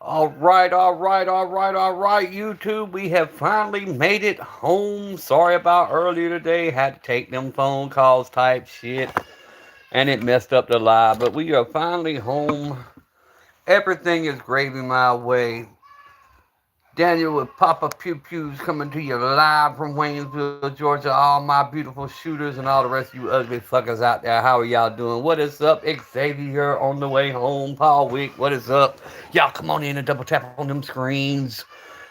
All right, YouTube. We have finally made it home. Sorry about earlier today. Had to take them phone calls type shit. And it messed up the live. But we are finally home. Everything is gravy my way. Daniel with Papa Pew Pews coming to you live from Waynesville, Georgia. All my beautiful shooters and all the rest of you ugly fuckers out there. How are y'all doing? What is up? Xavier on the way home. Paul Wick, what is up? Y'all come on in and double tap on them screens.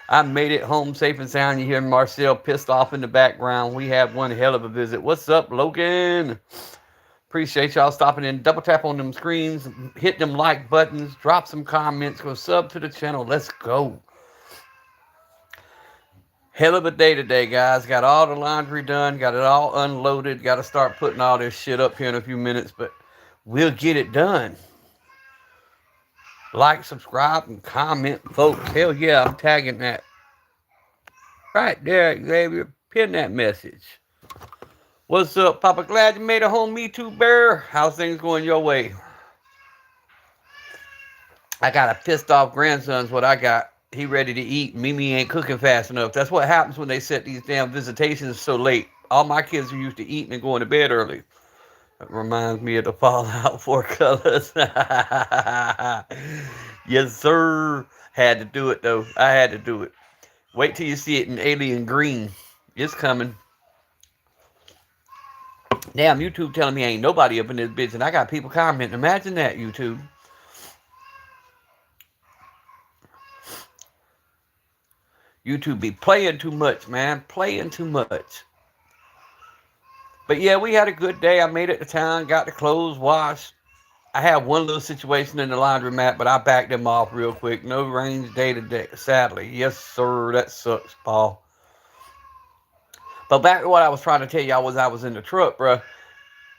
I made it home safe and sound. You hear Marcel pissed off in the background. We have one hell of a visit. What's up, Logan? Appreciate y'all stopping in. Double tap on them screens. Hit them like buttons. Drop some comments. Go sub to the channel. Let's go. Hell of a day today, guys. Got all the laundry done. Got it all unloaded. Got to start putting all this shit up here in a few minutes, but we'll get it done. Like, subscribe, and comment, folks. Hell yeah, I'm tagging that. Right there, Xavier. Pin that message. What's up, Papa? Glad you made it home. Me too, Bear. How's things going your way? I got a pissed off grandson's what I got. He ready to eat. Mimi ain't cooking fast enough. That's what happens when they set these damn visitations so late. All my kids are used to eating and going to bed early. That reminds me of the Fallout 4 colors. Yes, sir. Had to do it, though. I had to do it. Wait till you see it in alien green. It's coming. Damn, YouTube telling me ain't nobody up in this bitch, and I got people commenting. Imagine that, YouTube. YouTube be playing too much, man. Playing too much. But yeah, we had a good day. I made it to town, got the clothes washed. I had one little situation in the laundromat, but I backed them off real quick. No rains day today, sadly. Yes, sir. That sucks, Paul. But back to what I was trying to tell y'all was I was in the truck, bruh.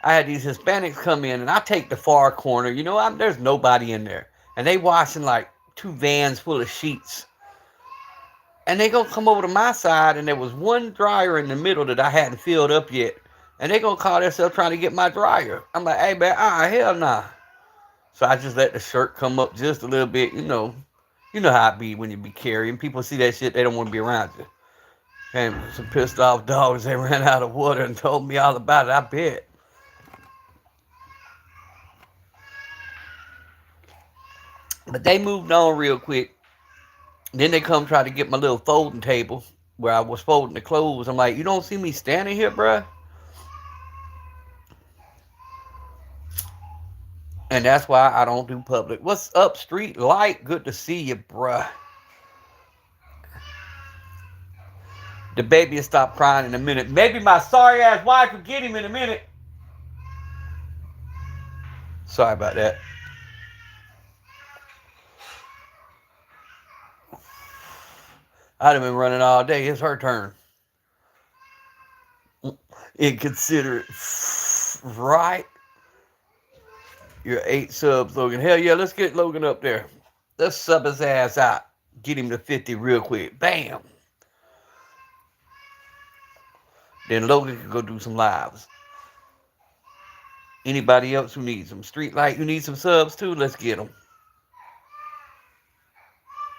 I had these Hispanics come in, and I take the far corner. You know, there's nobody in there. And they washing like 2 vans full of sheets. And they gonna come over to my side, and there was one dryer in the middle that I hadn't filled up yet. And they gonna call themselves trying to get my dryer. I'm like, hey man, hell nah. So I just let the shirt come up just a little bit, you know. You know how it be when you be carrying. People see that shit, they don't want to be around you. Came some pissed off dogs, they ran out of water and told me all about it, I bet. But they moved on real quick. Then they come try to get my little folding table where I was folding the clothes. I'm like, you don't see me standing here, bruh? And that's why I don't do public. What's up, Street Light? Good to see you, bruh. The baby will stop crying in a minute. Maybe my sorry ass wife will get him in a minute. Sorry about that. I'd have been running all day. It's her turn. Inconsiderate. Right? You're 8 subs, Logan. Hell yeah, let's get Logan up there. Let's sub his ass out. Get him to 50 real quick. Bam. Then Logan can go do some lives. Anybody else who needs them? Streetlight, who needs some subs too? Let's get them.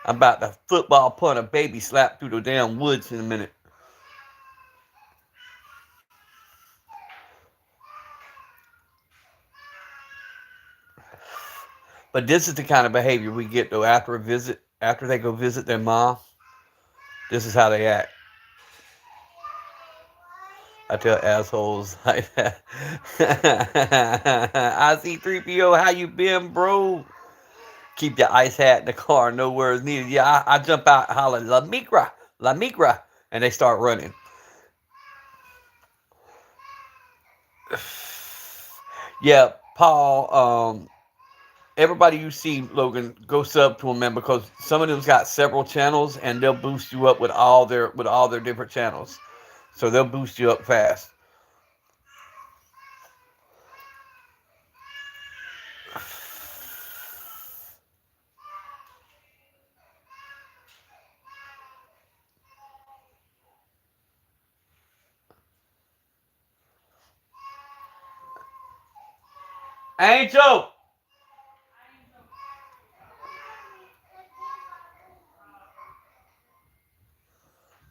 I'm about to football punt a baby slap through the damn woods in a minute. But this is the kind of behavior we get though after a visit, after they go visit their mom. This is how they act. I tell assholes like that. I see 3PO, how you been, bro? Keep your ice hat in the car, no words needed. Yeah, I jump out and holler, La Migra, La Migra, and they start running. Yeah, Paul, everybody you see, Logan, go sub to them, man, because some of them's got several channels and they'll boost you up with all their different channels. So they'll boost you up fast. Angel!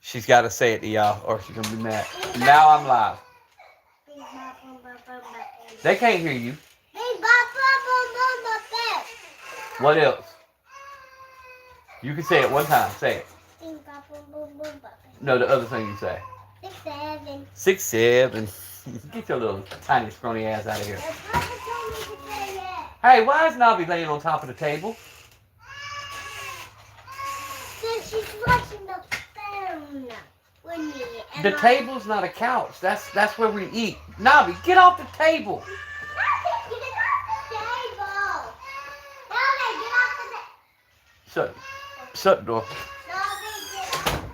She's got to say it to y'all, or she's gonna be mad. Now I'm live. They can't hear you. What else? You can say it one time. Say it. No, the other thing you say. 6, 7. 6, 7. Get your little tiny scrawny ass out of here. Hey, why is Navi laying on top of the table? She's watching the phone with me. The table's not a couch. That's where we eat. Navi, get off the table. Navi, get off the table. Navi, get off the table. Shut the door. Navi, get off.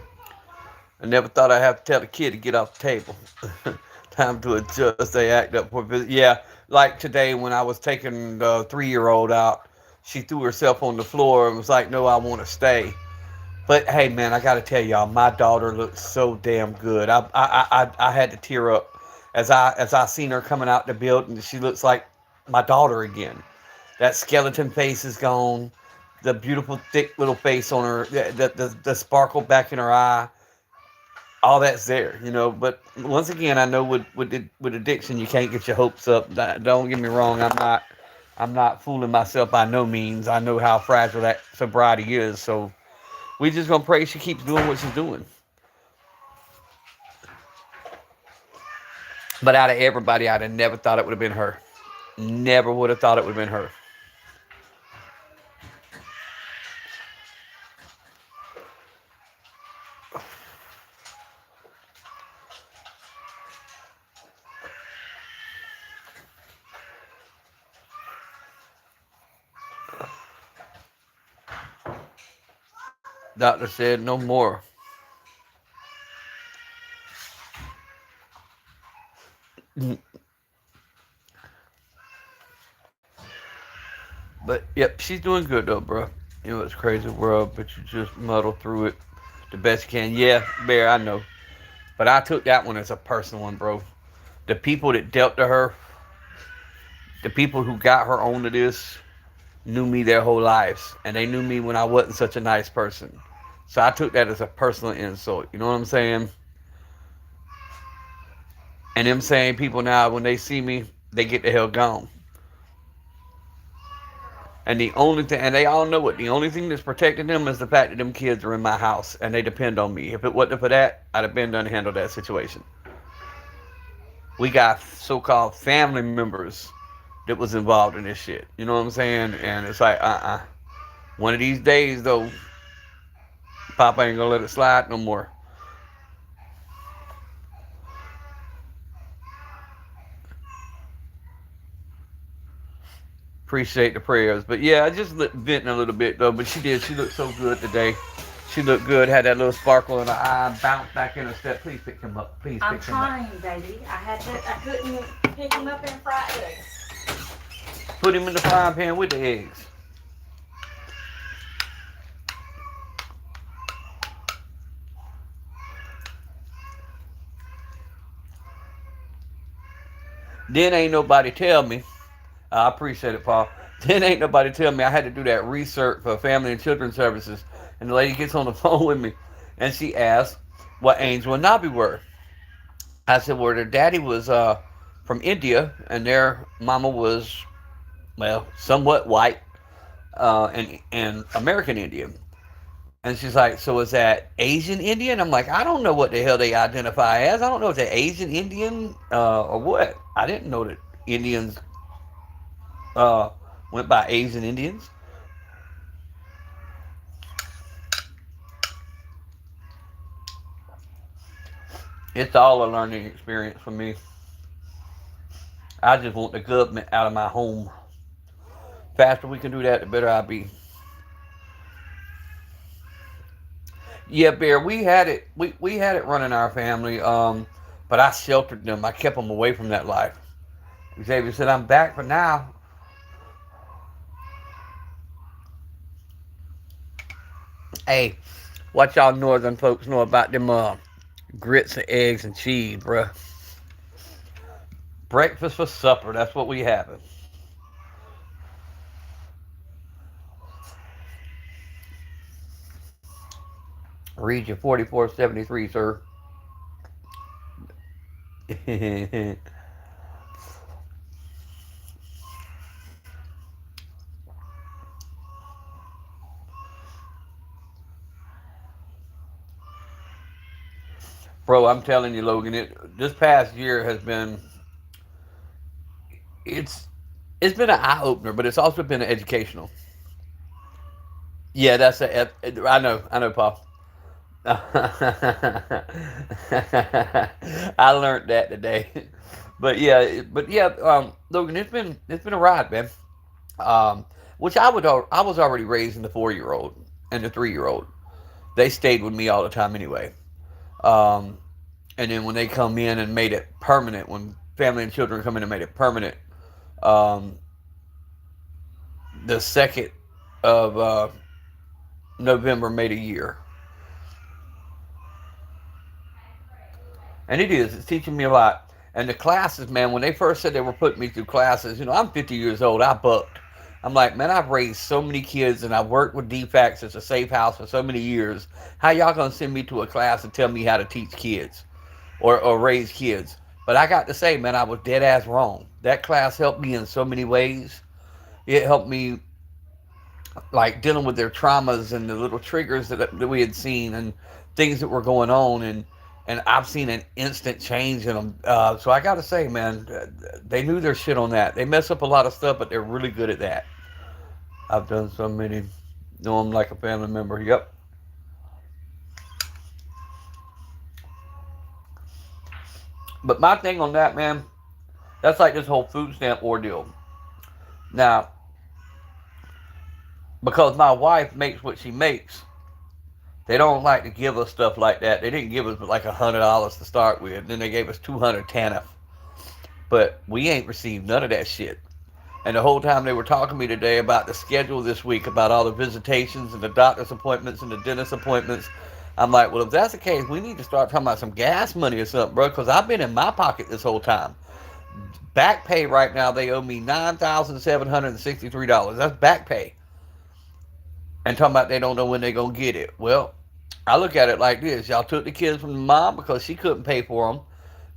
I never thought I'd have to tell the kid to get off the table. Time to adjust. They act up for a visit. Yeah, like today when I was taking the 3-year-old out, she threw herself on the floor and was like, "No, I want to stay." But hey, man, I got to tell y'all, my daughter looks so damn good. I had to tear up as I seen her coming out the building. She looks like my daughter again. That skeleton face is gone. The beautiful thick little face on her, the sparkle back in her eye, all that's there, you know. But once again, I know with addiction, you can't get your hopes up. Don't get me wrong, I'm not fooling myself by no means. I know how fragile that sobriety is, so we just gonna pray she keeps doing what she's doing. But out of everybody, I'd have never thought it would have been her. Never would have thought it would have been her. Doctor said no more. But yep, she's doing good though, bro. You know it's a crazy world, but you just muddle through it the best you can. Yeah, Bear, I know. But I took that one as a personal one, bro. The people that dealt to her, the people who got her onto this, knew me their whole lives, and they knew me when I wasn't such a nice person. So I took that as a personal insult. You know what I'm saying? And them same people now, when they see me, they get the hell gone. And the only thing, and they all know it, the only thing that's protecting them is the fact that them kids are in my house and they depend on me. If it wasn't for that, I'd have been done to handle that situation. We got so-called family members that was involved in this shit. You know what I'm saying? And it's like, one of these days, though, Papa ain't gonna let it slide no more. Appreciate the prayers. But yeah, I just venting a little bit, though. But she did. She looked so good today. She looked good, had that little sparkle in her eye, bounced back in her step. Please pick him up. Please pick him up. I'm trying, baby. I couldn't pick him up and fry eggs. Put him in the frying pan with the eggs. Then ain't nobody tell me. I appreciate it, Paul. Then ain't nobody tell me I had to do that research for Family and Children's Services. And the lady gets on the phone with me, and she asked what Angel and Nabi were. I said, well, their daddy was from India, and their mama was, well, somewhat white and American Indian. And she's like, so is that Asian Indian? I'm like, I don't know what the hell they identify as. I don't know if they're Asian Indian or what. I didn't know that Indians went by Asian Indians. It's all a learning experience for me. I just want the government out of my home. Faster we can do that, the better I'll be. Yeah, Bear, we had it. We had it running our family. But I sheltered them. I kept them away from that life. Xavier said, "I'm back for now." Hey, what y'all northern folks know about them grits and eggs and cheese, bruh? Breakfast for supper. That's what we having. Region 4473, sir. Bro, I'm telling you, Logan, this past year has been it's it's been an eye opener, but it's also been educational. Yeah, I know, Paul. I learned that today. Logan, it's been a ride, man. Um, which I was already raising the 4 year old and the 3 year old. They stayed with me all the time anyway. Um, and then when they come in and made it permanent, when family and children come in and made it permanent, um, the 2nd of November made a year, and it's teaching me a lot. And the classes, man, when they first said they were putting me through classes, I'm 50 years old. I bucked. I'm like, man, I've raised so many kids, and I've worked with DFACS as a safe house for so many years. How y'all gonna send me to a class and tell me how to teach kids or raise kids? But I got to say, man, I was dead ass wrong. That class helped me in so many ways. It helped me like dealing with their traumas and the little triggers that we had seen and things that were going on, and I've seen an instant change in them. So I got to say, man, they knew their shit on that. They mess up a lot of stuff, but they're really good at that. I've done so many. Know them like a family member. Yep. But my thing on that, man, that's like this whole food stamp ordeal. Now, because my wife makes what she makes, they don't like to give us stuff like that. They didn't give us like $100 to start with. Then they gave us 200 TANF. But we ain't received none of that shit. And the whole time they were talking to me today about the schedule this week, about all the visitations and the doctor's appointments and the dentist appointments. I'm like, well, if that's the case, we need to start talking about some gas money or something, bro, because I've been in my pocket this whole time. Back pay right now, they owe me $9,763. That's back pay. And talking about they don't know when they're going to get it. Well, I look at it like this. Y'all took the kids from the mom because she couldn't pay for them.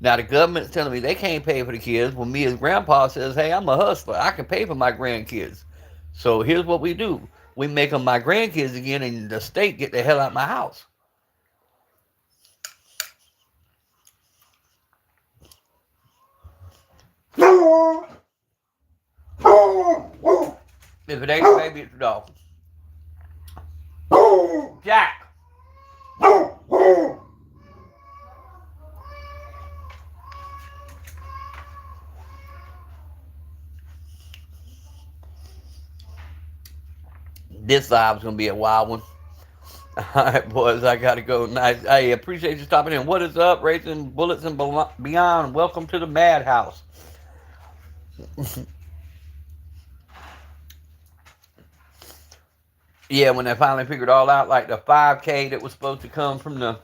Now the government's telling me they can't pay for the kids. When me as grandpa says, hey, I'm a hustler. I can pay for my grandkids. So here's what we do. We make them my grandkids again, and the state get the hell out of my house. If it ain't a baby, it's a dog. Jack. This live's gonna be a wild one. Alright, boys, I gotta go. Nice. I appreciate you stopping in. What is up, Racing Bullets and Beyond? Welcome to the Madhouse. Yeah, when they finally figured it all out, like the 5K that was supposed to come from the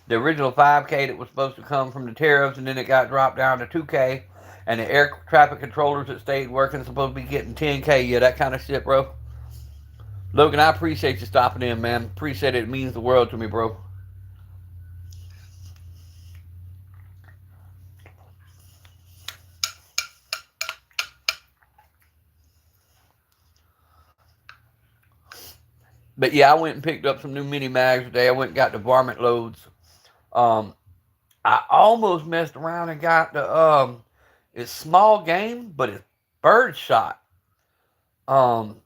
original 5K that was supposed to come from the tariffs, and then it got dropped down to 2K, and the air traffic controllers that stayed working supposed to be getting 10K. Yeah, that kind of shit, bro. Logan, I appreciate you stopping in, man. Appreciate it. It means the world to me, bro. But yeah, I went and picked up some new mini mags today. I went and got the varmint loads. Um, I almost messed around and got it's small game, but it's bird shot. Um,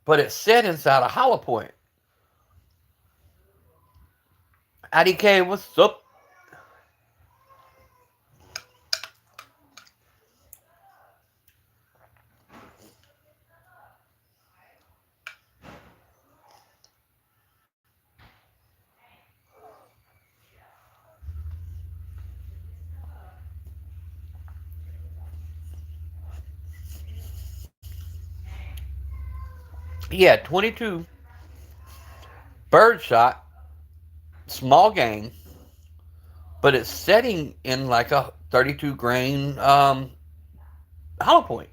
but it's set inside a hollow point. IDK, what's up? Yeah, 22 bird shot, small game, but it's setting in like a 32 grain hollow point.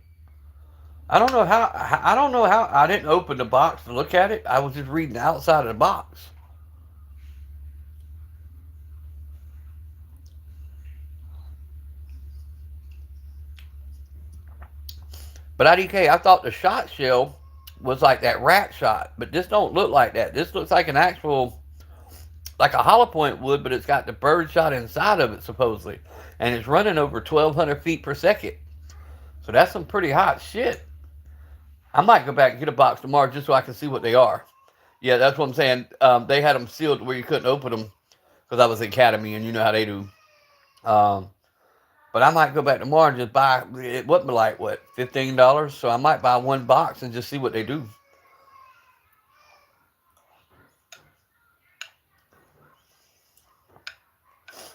I don't know how I didn't open the box to look at it. I was just reading the outside of the box. But IDK, I thought the shot shell was like that rat shot, but this don't look like that. This looks like an actual, like a hollow point would, but it's got the bird shot inside of it supposedly, and it's running over 1,200 feet per second. So that's some pretty hot shit. I might go back and get a box tomorrow just so I can see what they are. Yeah, that's what I'm saying. They had them sealed where you couldn't open them because I was in Academy, and you know how they do. Um, but I might go back tomorrow and just buy. It wasn't like what, $15, so I might buy one box and just see what they do.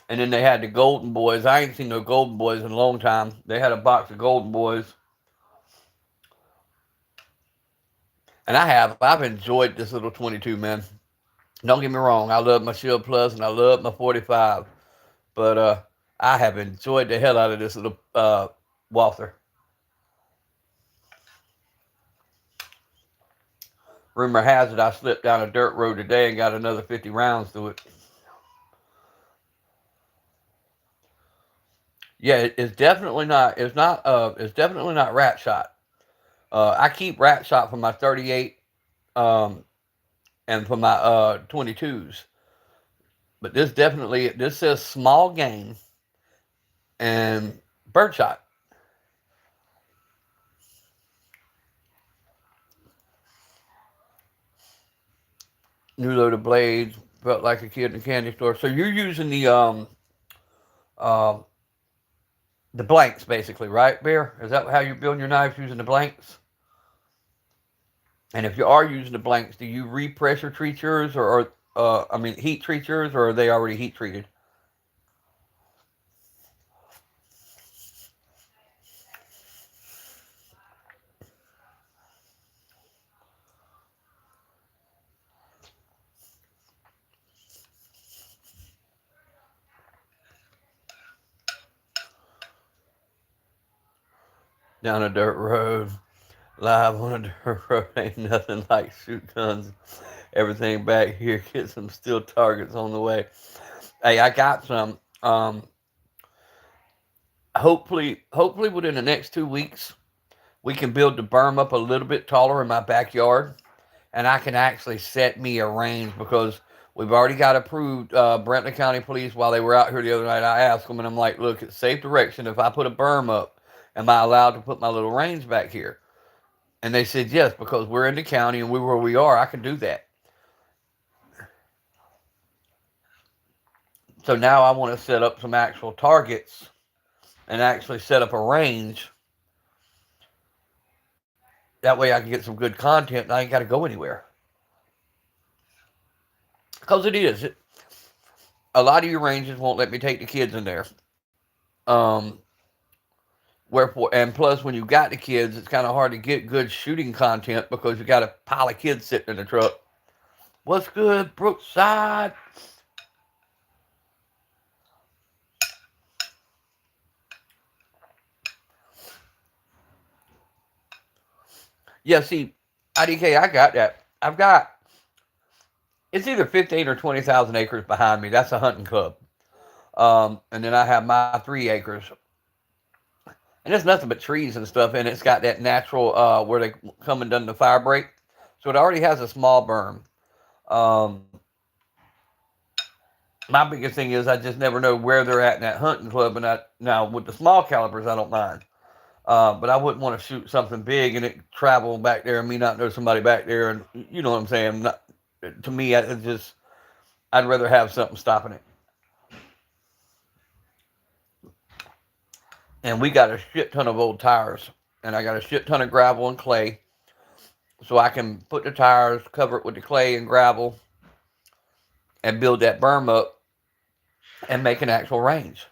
And then they had the Golden Boys. I ain't seen no Golden Boys in a long time. They had a box of Golden Boys. And I've enjoyed this little 22, man. Don't get me wrong. I love my Shield Plus and I love my 45. But I have enjoyed the hell out of this little Walther. Rumor has it I slipped down a dirt road today and got another 50 rounds to it. Yeah, it's definitely not. It's not. It's definitely not rat shot. I keep rat shot for my 38 and for my 22s. But this says small game and birdshot. New load of blades. Felt like a kid in a candy store. So you're using uh, the blanks basically, right, Bear? Is that how you're building your knives, using the blanks? And if you are using the blanks, do you repressure treat yours, or I mean heat treat yours, or are they already heat treated? Down a dirt road, live on a dirt road, ain't nothing like shoot guns. Everything back here, get some steel targets on the way. Hey, I got some. Hopefully within the next 2 weeks, we can build the berm up a little bit taller in my backyard, and I can actually set me a range because we've already got approved. Brentwood County Police, while they were out here the other night, I asked them, and I'm like, look, it's safe direction. If I put a berm up, am I allowed to put my little range back here? And they said yes, because we're in the county and we're where we are. I can do that. So now I want to set up some actual targets and actually set up a range. That way I can get some good content and I ain't got to go anywhere. Because it is. A lot of your ranges won't let me take the kids in there. Um, Wherefore, and plus, when you got the kids, it's kind of hard to get good shooting content because you got a pile of kids sitting in the truck. What's good, Brookside? Yeah, see, IDK, I got that. It's either 15 or 20,000 acres behind me. That's a hunting club. And then I have my 3 acres. And there's nothing but trees and stuff, and it's got that natural where they come and done the fire break. So it already has a small berm. Um, my biggest thing is I just never know where they're at in that hunting club. And now with the small calibers, I don't mind. But I wouldn't want to shoot something big and it travel back there and me not know somebody back there. And you know what I'm saying? Not, to me, I'd rather have something stopping it. And we got a shit ton of old tires. And I got a shit ton of gravel and clay. So I can put the tires, cover it with the clay and gravel, and build that berm up and make an actual range.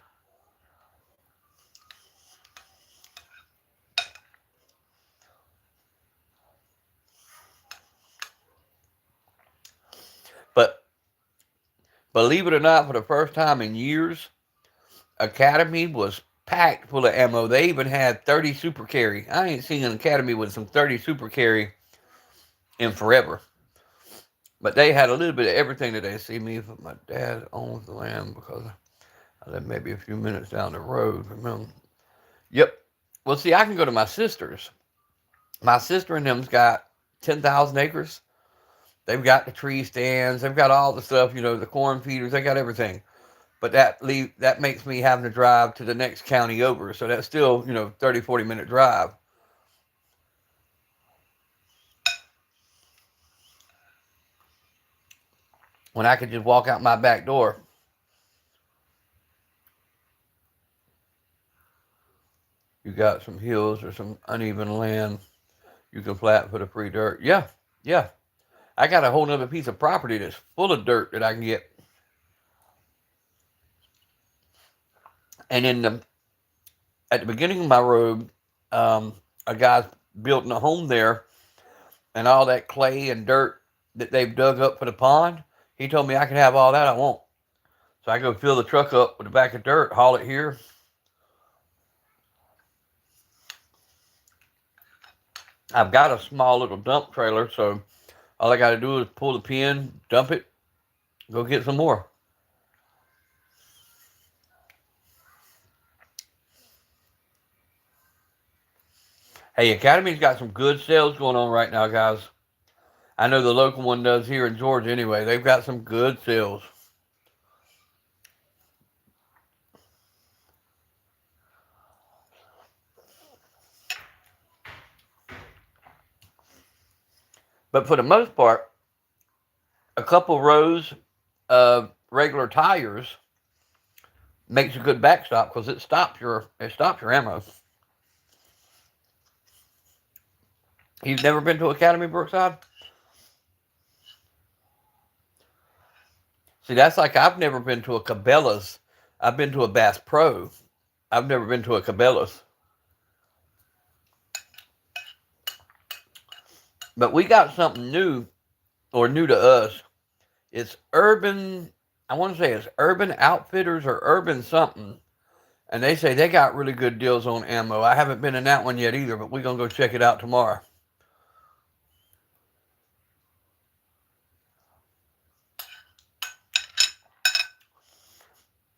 But believe it or not, for the first time in years, Academy was packed full of ammo. They even had 30 super carry. I ain't seen an Academy with some 30 super carry in forever. But they had a little bit of everything today. See, me, but my dad owns the land because I live maybe a few minutes down the road from him. Yep. Well, see, I can go to my sister's. My sister and them's got 10,000 acres. They've got the tree stands. They've got all the stuff, the corn feeders. They got everything. But that makes me having to drive to the next county over. So that's still, 30, 40-minute drive. When I could just walk out my back door. You got some hills or some uneven land. You can flat put a free dirt. Yeah, yeah. I got a whole nother piece of property that's full of dirt that I can get. And at the beginning of my road, a guy's building a home there, and all that clay and dirt that they've dug up for the pond, he told me I can have all that I want. So I go fill the truck up with a bag of dirt, haul it here. I've got a small little dump trailer, so all I got to do is pull the pin, dump it, go get some more. Hey, Academy's got some good sales going on right now, guys. I know the local one does here in Georgia anyway. They've got some good sales. But for the most part, a couple rows of regular tires makes a good backstop because it stops your ammo. You've never been to Academy, Brookside? See, that's like I've never been to a Cabela's. I've been to a Bass Pro. I've never been to a Cabela's. But we got something new, or new to us. It's Urban, I want to say it's Urban Outfitters or Urban something. And they say they got really good deals on ammo. I haven't been in that one yet either, but we're going to go check it out tomorrow.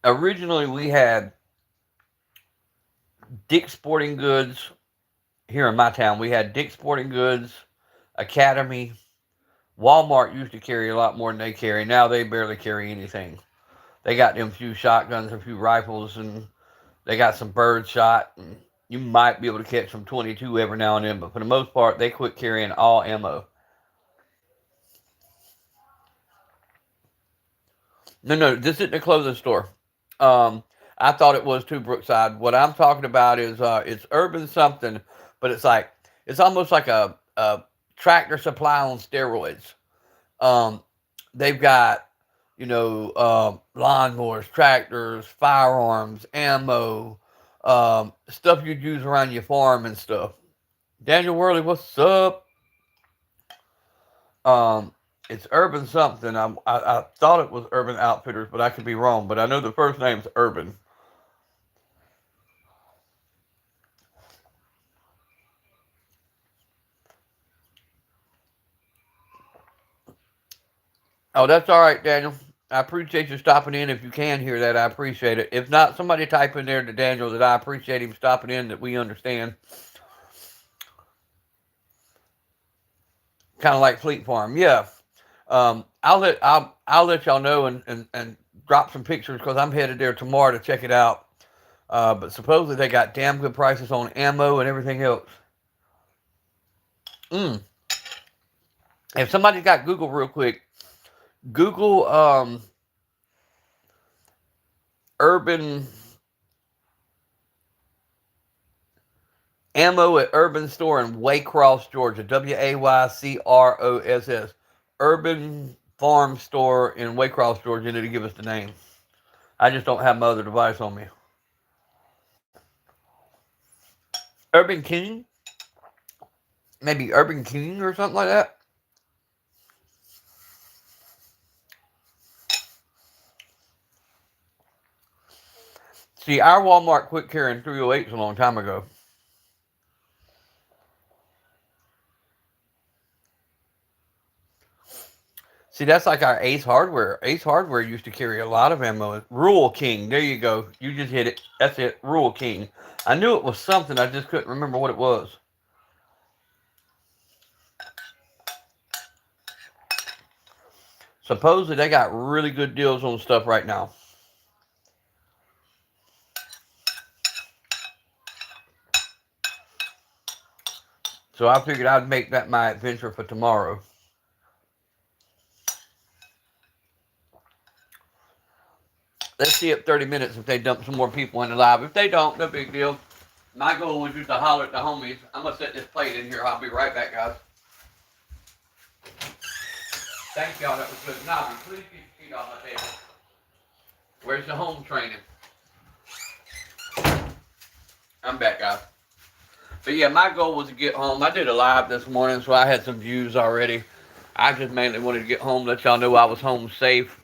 Originally, we had Dick's Sporting Goods here in my town. We had Dick's Sporting Goods, Academy. Walmart used to carry a lot more than they carry. Now they barely carry anything. They got them few shotguns, a few rifles, and they got some bird shot. And you might be able to catch some 22 every now and then, but for the most part, they quit carrying all ammo. No, this isn't a clothing store. I thought it was too, Brookside. What I'm talking about is it's Urban something, but it's almost like a Tractor Supply on steroids. They've got lawnmowers, tractors, firearms, ammo, stuff you'd use around your farm and stuff. Daniel Worley, what's up? It's Urban something. I thought it was Urban Outfitters, but I could be wrong. But I know the first name's Urban. Oh, that's all right, Daniel. I appreciate you stopping in. If you can hear that, I appreciate it. If not, somebody type in there to Daniel that I appreciate him stopping in, that we understand. Kind of like Fleet Farm, yeah. I'll let y'all know and drop some pictures because I'm headed there tomorrow to check it out. But supposedly they got damn good prices on ammo and everything else. If somebody's got Google real quick, Google Urban ammo at Urban Store in Waycross, Georgia. Waycross. Urban Farm Store in Waycross, Georgia. Need to give us the name. I just don't have my other device on me. Urban King? Maybe Urban King or something like that. See, our Walmart quit carrying 308s a long time ago. See, that's like our Ace Hardware. Ace Hardware used to carry a lot of ammo. Rural King. There you go. You just hit it. That's it. Rural King. I knew it was something. I just couldn't remember what it was. Supposedly they got really good deals on stuff right now. So I figured I'd make that my adventure for tomorrow. Let's see if 30 minutes if they dump some more people in the live. If they don't, no big deal. My goal was just to holler at the homies. I'm gonna set this plate in here. I'll be right back, guys. Thank y'all. That was good. Nobby, please keep your feet off my table. Where's the home training? I'm back, guys. But yeah, my goal was to get home. I did a live this morning, so I had some views already. I just mainly wanted to get home, let y'all know I was home safe.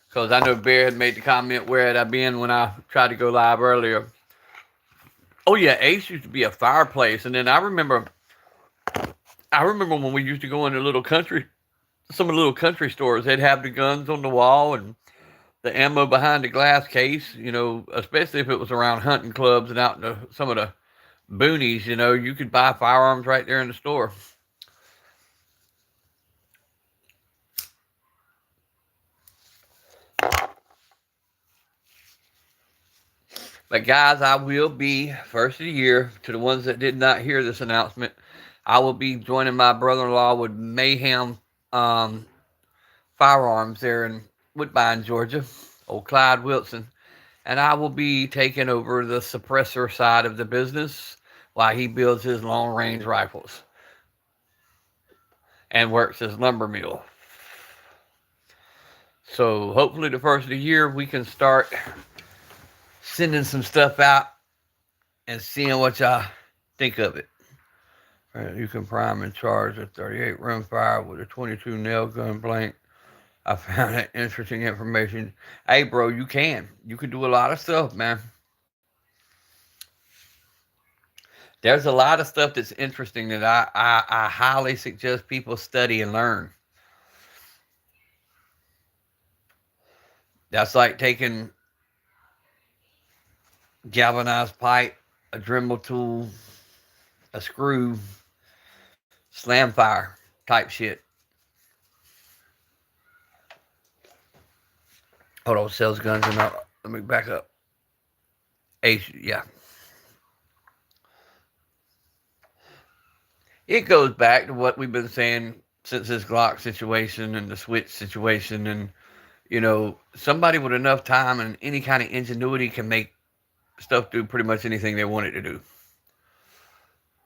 Because I know Bear had made the comment, where had I been when I tried to go live earlier. Oh yeah, Ace used to be a fireplace. And then I remember when we used to go into some of the little country stores, they'd have the guns on the wall and the ammo behind the glass case, especially if it was around hunting clubs and out in some of the boonies, you could buy firearms right there in the store. But guys, I will be, first of the year, to the ones that did not hear this announcement, I will be joining my brother-in-law with Mayhem Firearms there in Woodbine, Georgia, old Clyde Wilson. And I will be taking over the suppressor side of the business while he builds his long-range rifles and works his lumber mill. So hopefully the first of the year we can start sending some stuff out and seeing what y'all think of it. You can prime and charge a 38 rimfire with a 22 nail gun blank. I found that interesting information. Hey, bro, you can. You can do a lot of stuff, man. There's a lot of stuff that's interesting that I highly suggest people study and learn. That's like taking galvanized pipe, a Dremel tool, a screw, slam fire type shit. Hold on, sells guns and let me back up. Ace, yeah. It goes back to what we've been saying since this Glock situation and the Switch situation, and somebody with enough time and any kind of ingenuity can make stuff do pretty much anything they want it to do.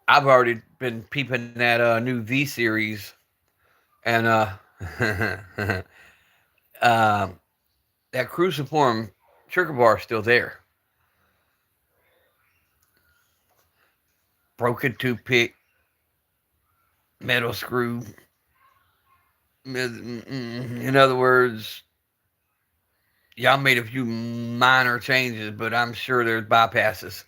I've already been peeping that new V series, and that cruciform trigger bar is still there. Broken toothpick, metal screw. In other words, y'all made a few minor changes, but I'm sure there's bypasses.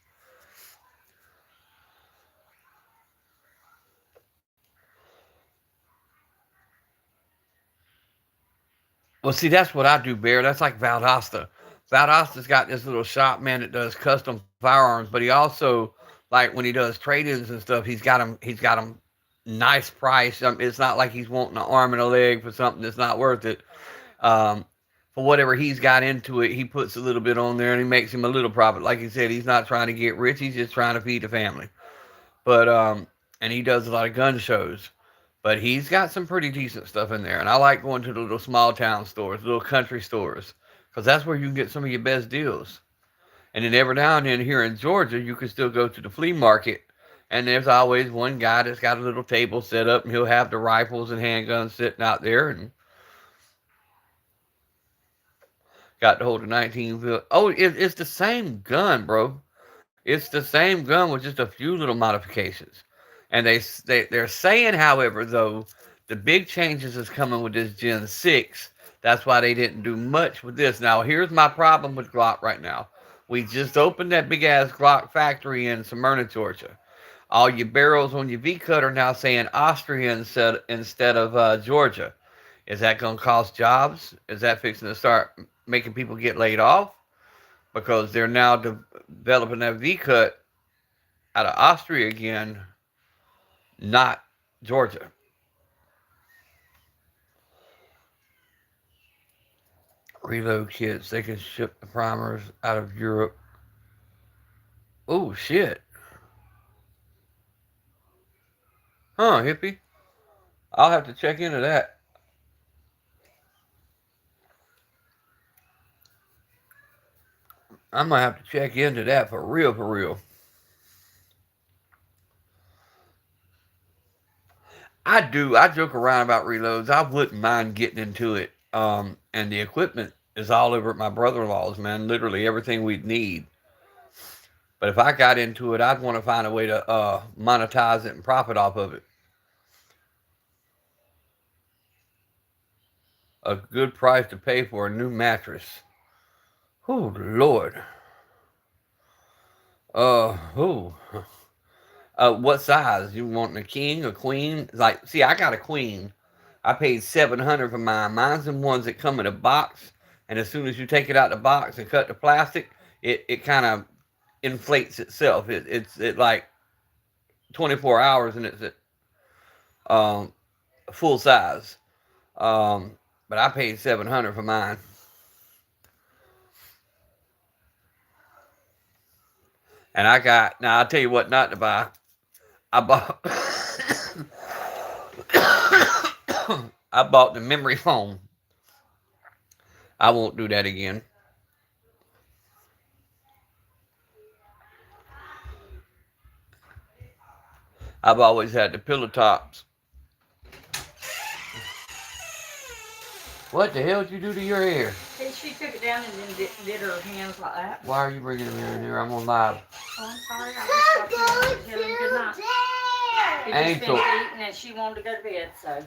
Well, see, that's what I do, Bear. That's like Valdosta. Valdosta's got this little shop, man, that does custom firearms, but he also, like, when he does trade-ins and stuff, he's got them nice price. It's not like he's wanting an arm and a leg for something that's not worth it. Um, for whatever he's got into it, he puts a little bit on there and he makes him a little profit. Like he said, he's not trying to get rich; he's just trying to feed the family. But and he does a lot of gun shows. But he's got some pretty decent stuff in there, and I like going to the little small town stores, little country stores, because that's where you can get some of your best deals. And then every now and then here in Georgia, you can still go to the flea market, and there's always one guy that's got a little table set up, and he'll have the rifles and handguns sitting out there, and got to hold a 19. Oh, it's the same gun, bro. It's the same gun with just a few little modifications. And they're saying, however, though, the big changes is coming with this Gen 6. That's why they didn't do much with this. Now, here's my problem with Glock right now. We just opened that big ass Glock factory in Smyrna, Georgia. All your barrels on your V cut are now saying Austria instead of Georgia. Is that going to cost jobs? Is that fixing to start making people get laid off? Because they're now developing that V cut out of Austria again, not Georgia. Reload kits. They can ship the primers out of Europe. Oh, shit. Huh, hippie? I'll have to check into that. I'm gonna have to check into that for real, for real. I do. I joke around about reloads. I wouldn't mind getting into it. And the equipment is all over at my brother-in-law's, man. Literally everything we'd need. But if I got into it, I'd want to find a way to monetize it and profit off of it. A good price to pay for a new mattress. Oh Lord. Oh. What size? You want a king, a queen? Like, see, I got a queen. I paid $700 for mine. Mine's the ones that come in a box, and as soon as you take it out the box and cut the plastic, it kind of inflates itself. It like 24 hours and it's at um, full size. But I paid $700 for mine, and I got now. I'll tell you what not to buy. I bought I bought the memory foam. I won't do that again. I've always had the pillow tops. What the hell did you do to your hair? She took it down and then did her hands like that. Why are you bringing them in here? I'm on live. Oh, I'm sorry. I was talking to him good night. He just Angel. finished eating and she wanted to go to bed, so.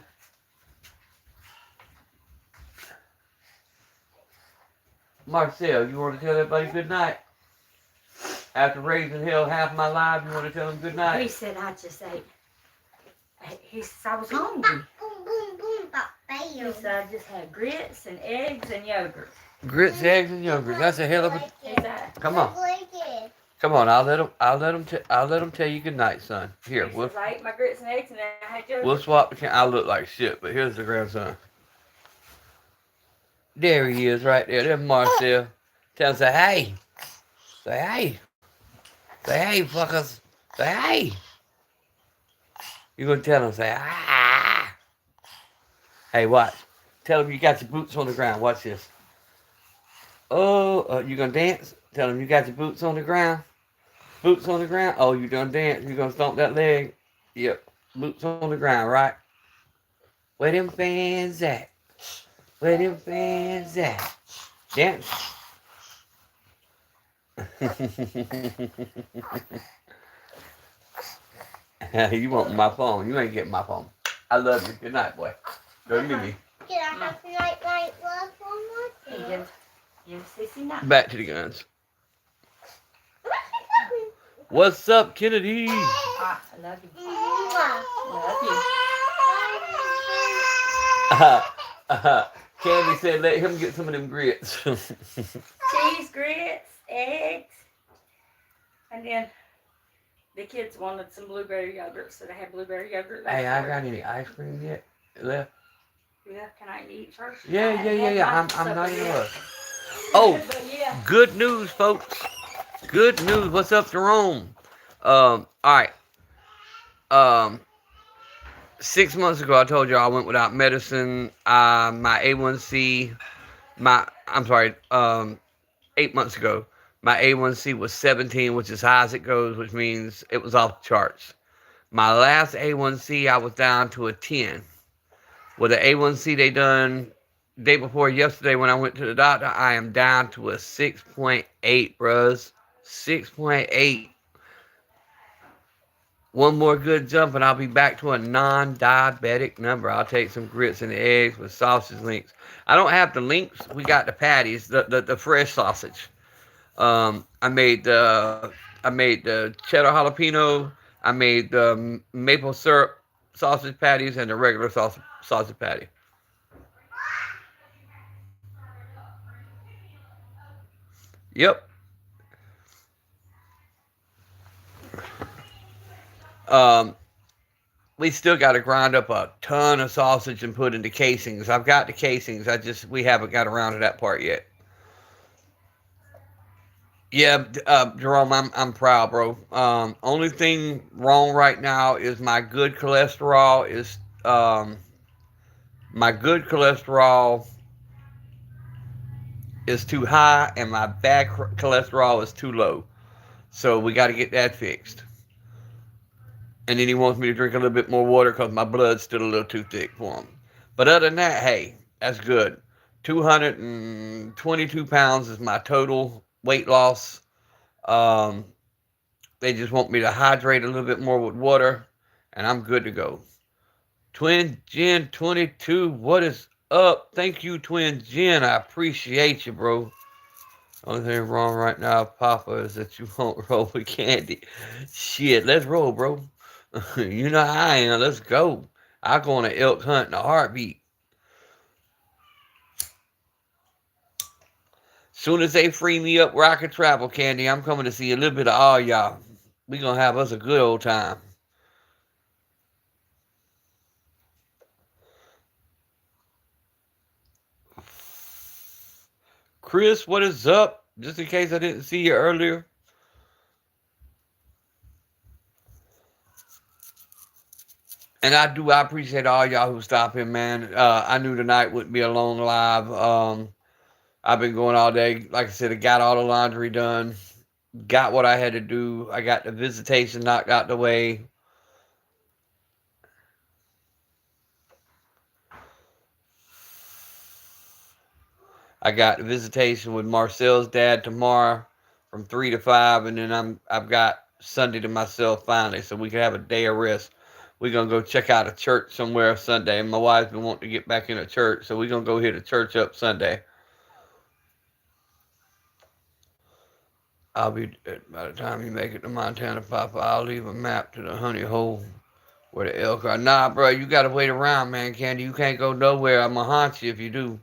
Marcel, you want to tell everybody good night? After raising hell half my life, you want to tell them good He night? said I just ate. He said I was hungry. Boom, boom, boom, He said I just had grits and eggs and yogurt. Grits, eggs, and yogurt. That's a hell of a. He said, Come on, come on. I'll let him tell you good night, son. Here, he says, I ate my grits and eggs and then I had yogurt. we'll swap the I look like shit, but here's the grandson. There he is, right there. There's Marcel. Tell him, say hey. Say hey. Say hey, fuckers. Say hey. You're gonna tell him, say ah. Hey, watch. Tell him you got your boots on the ground. Watch this. Oh, you gonna dance? Tell him you got your boots on the ground. Boots on the ground. Oh, you gonna dance? You gonna stomp that leg? Yep. Boots on the ground, right? Where them fans at? Where them fans at? Dance. You want my phone? You ain't getting my phone. I love you. Good night, boy. Go to Mimi. Can I have night love one more time? Yes, sissy night. Back to the guns. What's up, Kennedy? I love you. Love you. Candy said let him get some of them grits. Cheese, grits, eggs, and then the kids wanted some blueberry yogurt, so they had blueberry yogurt. Hey, I got any ice cream yet left? Yeah, can I eat first? Yeah. I'm not in a rush. Oh, Oh, good news, folks. Good news. What's up, Jerome? All right. 6 months ago, I told you I went without medicine. My A1C, I'm sorry, 8 months ago, my A1C was 17, which is high as it goes, which means it was off the charts. My last A1C, I was down to a 10. With the A1C they done day before yesterday when I went to the doctor, I am down to a 6.8, bros. 6.8. One more good jump and I'll be back to a non-diabetic number. I'll take some grits and eggs with sausage links. I don't have the links. We got the patties, the fresh sausage. I made the cheddar jalapeno. I made the maple syrup sausage patties and the regular sausage patty. Yep. Um, we still got to grind up a ton of sausage and put into casings. I've got the casings. We haven't got around to that part yet. Yeah, Jerome, I'm proud, bro. Only thing wrong right now is um, my good cholesterol is too high, and my bad cholesterol is too low. So we got to get that fixed. And then he wants me to drink a little bit more water because my blood's still a little too thick for him. But other than that, hey, that's good. 222 pounds is my total weight loss. Um, they just want me to hydrate a little bit more with water, and I'm good to go. Twin Jen 22, what is up? Thank you, Twin Jen. I appreciate you, bro. Only thing wrong right now, Papa, is that you won't roll with Candy. Shit, let's roll, bro. You know how I am. Let's go. I'll go on an elk hunt in a heartbeat. Soon as they free me up where I can travel, Candy, I'm coming to see a little bit of all y'all. We gonna have us a good old time. Chris, what is up? Just in case I didn't see you earlier. And I appreciate all y'all who stop in, man. I knew tonight wouldn't be a long live. I've been going all day. Like I said, I got all the laundry done. Got what I had to do. I got the visitation knocked out the way. I got the visitation with Marcel's dad tomorrow from 3 to 5, and then I've got Sunday to myself finally, so we can have a day of rest. We're gonna go check out a church somewhere Sunday. And my wife's been wanting to get back in a church, so we're gonna go hit a church up Sunday. I'll be by the time you make it to Montana, Papa. I'll leave a map to the honey hole where the elk are. Nah, bro, you gotta wait around, man, Candy. You can't go nowhere. I'ma haunt you if you do.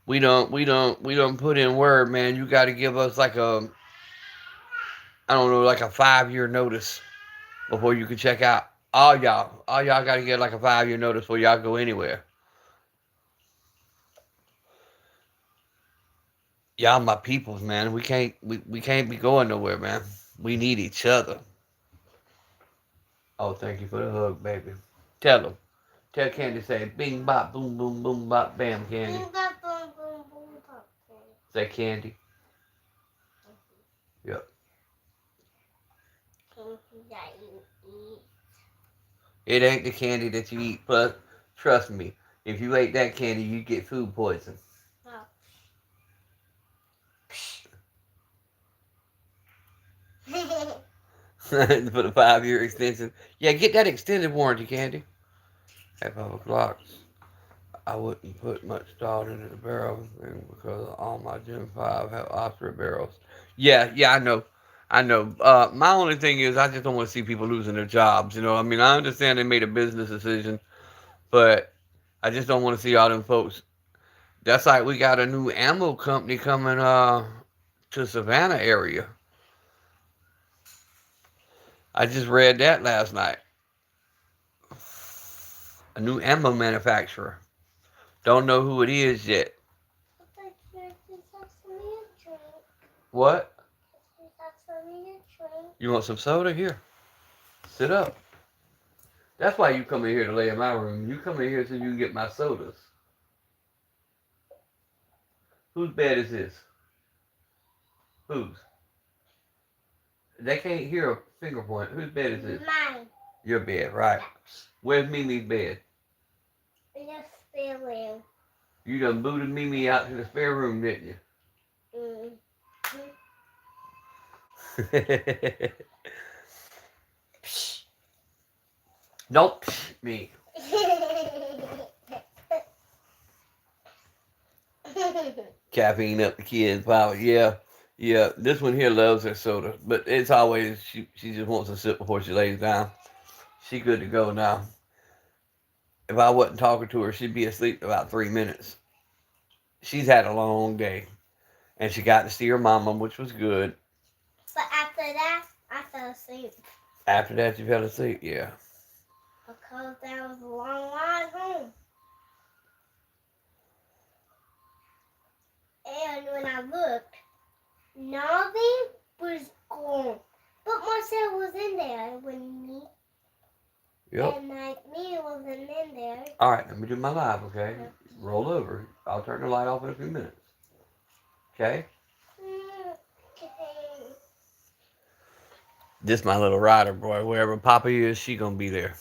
We don't put in word, man. You got to give us like I don't know, like a 5 year notice before you can check out. All y'all got to get like a 5 year notice before y'all go anywhere. Y'all my peoples, man. We can't be going nowhere, man. We need each other. Oh, thank you for the hug, baby. Tell them. Tell Candy, say bing bop boom boom boom bop bam, Candy. Boom, bop, boom, boom, boom, bop. Say Candy. Yep. Candy that you eat. It ain't the candy that you eat. Plus, trust me, if you ate that candy, you get food poison. Oh. For the 5 year extension. Yeah, get that extended warranty, Candy. At 5 o'clock, I wouldn't put much thought into the barrel thing because all my Gen 5 have Osprey barrels. Yeah, I know. I know. My only thing is I just don't want to see people losing their jobs. I mean, I understand they made a business decision, but I just don't want to see all them folks. That's like we got a new ammo company coming to Savannah area. I just read that last night. A new ammo manufacturer. Don't know who it is yet. What? You want some soda? Here. Sit up. That's why you come in here to lay in my room. You come in here so you can get my sodas. Whose bed is this? Whose? They can't hear a finger point. Whose bed is this? Mine. Your bed, right. Where's Mimi's bed? In the spare room. You done booted Mimi out to the spare room, didn't you? Don't psh me. Caffeine up the kids' power. Yeah. This one here loves her soda, but it's always she just wants a sip before she lays down. She good to go now. If I wasn't talking to her, she'd be asleep in about 3 minutes. She's had a long day, and she got to see her mama, which was good. But after that, I fell asleep. After that, you fell asleep. Yeah. because that was a long ride home. And when I looked, nothing was gone. But Marcel was in there when me. Yep. And like me wasn't in there. All right. Let me do my live. Okay. Roll over. I'll turn the light off in a few minutes. Okay. Okay. This my little rider boy. Wherever Papa is, she gonna be there.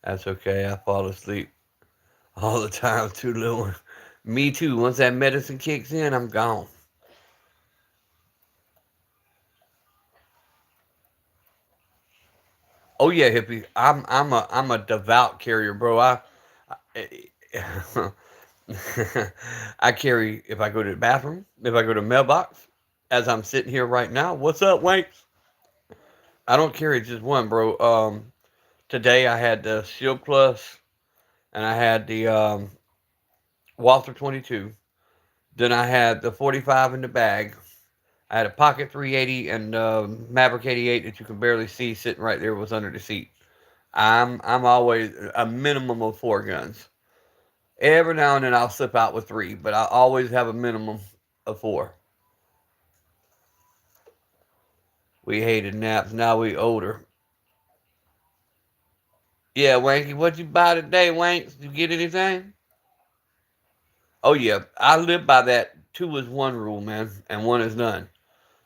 That's okay. I fall asleep all the time too, little one. Me too. Once that medicine kicks in, I'm gone. Oh yeah, hippie. I'm a devout carrier, bro. I carry if I go to the bathroom, if I go to the mailbox, as I'm sitting here right now. What's up, Wanks? I don't carry just one, bro. Today I had the Shield Plus and I had the Walther 22. Then I had the 45 in the bag. I had a Pocket 380 and Maverick 88 that you can barely see sitting right there was under the seat. I'm always a minimum of 4 guns. Every now and then I'll slip out with 3, but I always have a minimum of 4. We hated naps. Now we older. Yeah, Wanky, what'd you buy today, Wanks? Did you get anything? Oh yeah, I live by that 2 is 1 rule, man, and 1 is none.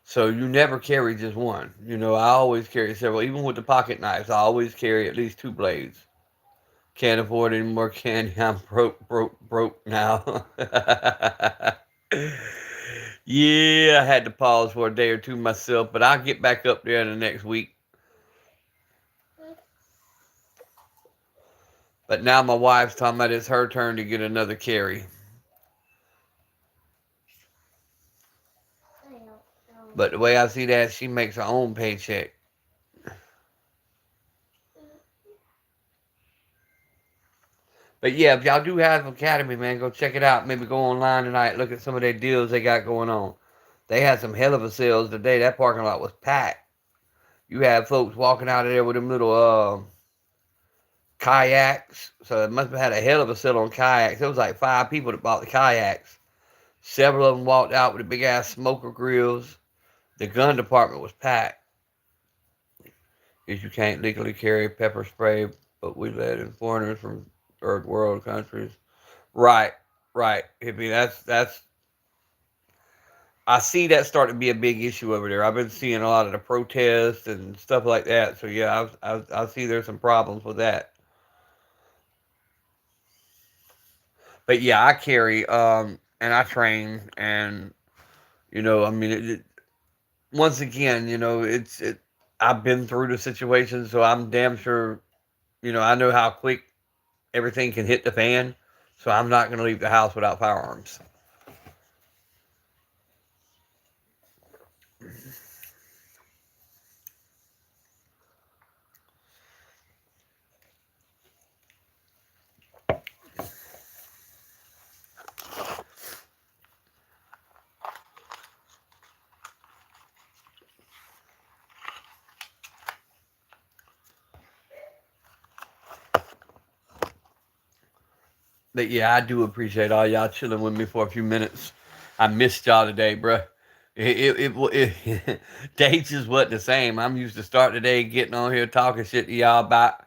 So you never carry just one. I always carry several. Even with the pocket knives, I always carry at least 2 blades. Can't afford any more candy. I'm broke, broke, broke now. Yeah, I had to pause for a day or two myself, but I'll get back up there in the next week. But now my wife's talking about it's her turn to get another carry. But the way I see that, she makes her own paycheck. But yeah, if y'all do have Academy, man, go check it out. Maybe go online tonight, look at some of their deals they got going on. They had some hell of a sales today. That parking lot was packed. You had folks walking out of there with them little kayaks. So it must have had a hell of a sale on kayaks. There was like 5 people that bought the kayaks. Several of them walked out with the big ass smoker grills. The gun department was packed. Because you can't legally carry pepper spray, but we let in foreigners from third world countries. Right, right. Hippie, that's. I see that starting to be a big issue over there. I've been seeing a lot of the protests and stuff like that. So yeah, I see there's some problems with that. But yeah, I carry and I train and I mean once again, I've been through the situation, so I'm damn sure I know how quick everything can hit the fan. So I'm not going to leave the house without firearms. But yeah, I do appreciate all y'all chilling with me for a few minutes. I missed y'all today, bruh. Dates just wasn't the same. I'm used to start the day getting on here talking shit to y'all about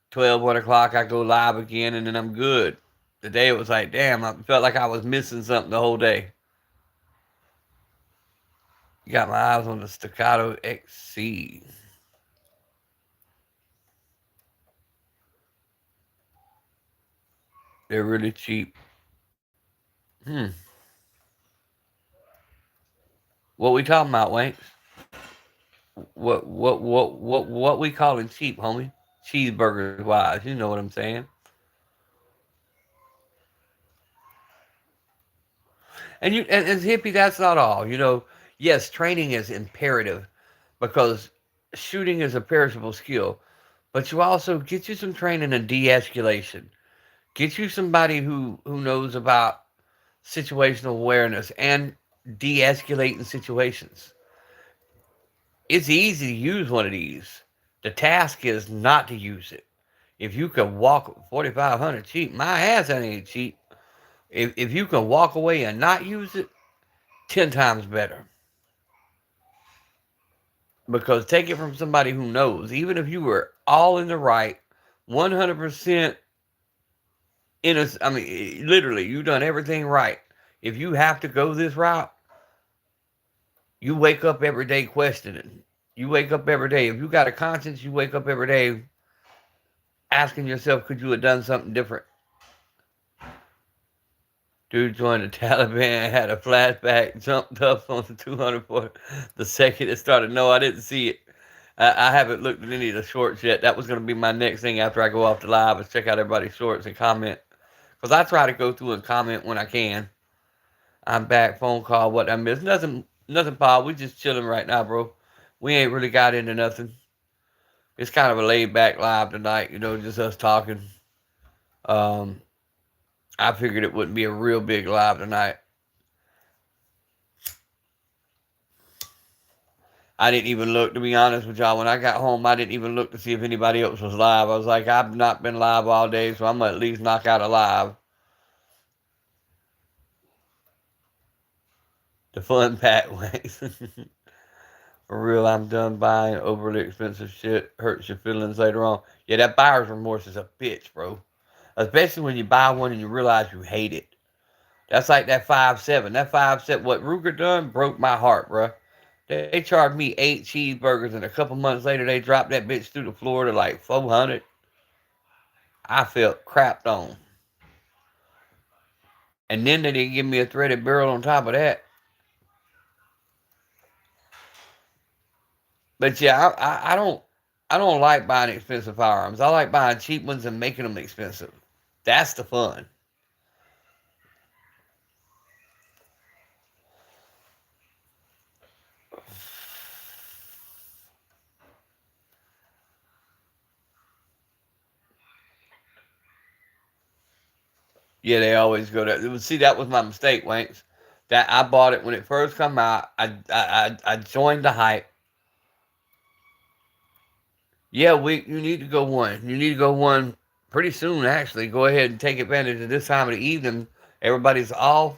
12, 1 o'clock. I go live again and then I'm good. Today it was like, damn, I felt like I was missing something the whole day. Got my eyes on the Staccato XC. They're really cheap. Hmm. What we talking about, Wanks? What we calling cheap, homie? Cheeseburgers wise, you know what I'm saying? And as hippie, that's not all. Yes, training is imperative because shooting is a perishable skill. But you also get you some training in de-escalation. Get you somebody who knows about situational awareness and de-escalating situations. It's easy to use one of these. The task is not to use it. If you can walk 4,500 cheap, my ass that ain't cheap. If you can walk away and not use it, 10 times better. Because take it from somebody who knows, even if you were all in the right, 100% innocent, I mean, literally, you done everything right. If you have to go this route, you wake up every day questioning. You wake up every day. If you got a conscience, you wake up every day asking yourself, could you have done something different? Dude joined the Taliban, had a flashback, jumped up on the 204 the second it started. No, I didn't see it. I haven't looked at any of the shorts yet. That was going to be my next thing after I go off the live is check out everybody's shorts and comment. Because I try to go through and comment when I can. I'm back, phone call, what I missed. Nothing, Paul. We just chilling right now, bro. We ain't really got into nothing. It's kind of a laid back live tonight, just us talking. Um, I figured it wouldn't be a real big live tonight. I didn't even look, to be honest with y'all. When I got home, I didn't even look to see if anybody else was live. I was like, I've not been live all day, so I'm going to at least knock out a live. The fun pack ways. For real, I'm done buying overly expensive shit. Hurts your feelings later on. Yeah, that buyer's remorse is a bitch, bro. Especially when you buy one and you realize you hate it. That's like that 5.7. That 5.7, what Ruger done broke my heart, bro. They charged me 8 cheeseburgers, and a couple months later, they dropped that bitch through the floor to like 400. I felt crapped on. And then they didn't give me a threaded barrel on top of that. But yeah, I don't like buying expensive firearms. I like buying cheap ones and making them expensive. That's the fun. Yeah, they always go there. See, that was my mistake, Wanks. That I bought it when it first come out. I joined the hype. Yeah, you need to go one. You need to go one pretty soon. Actually, go ahead and take advantage of this time of the evening. Everybody's off.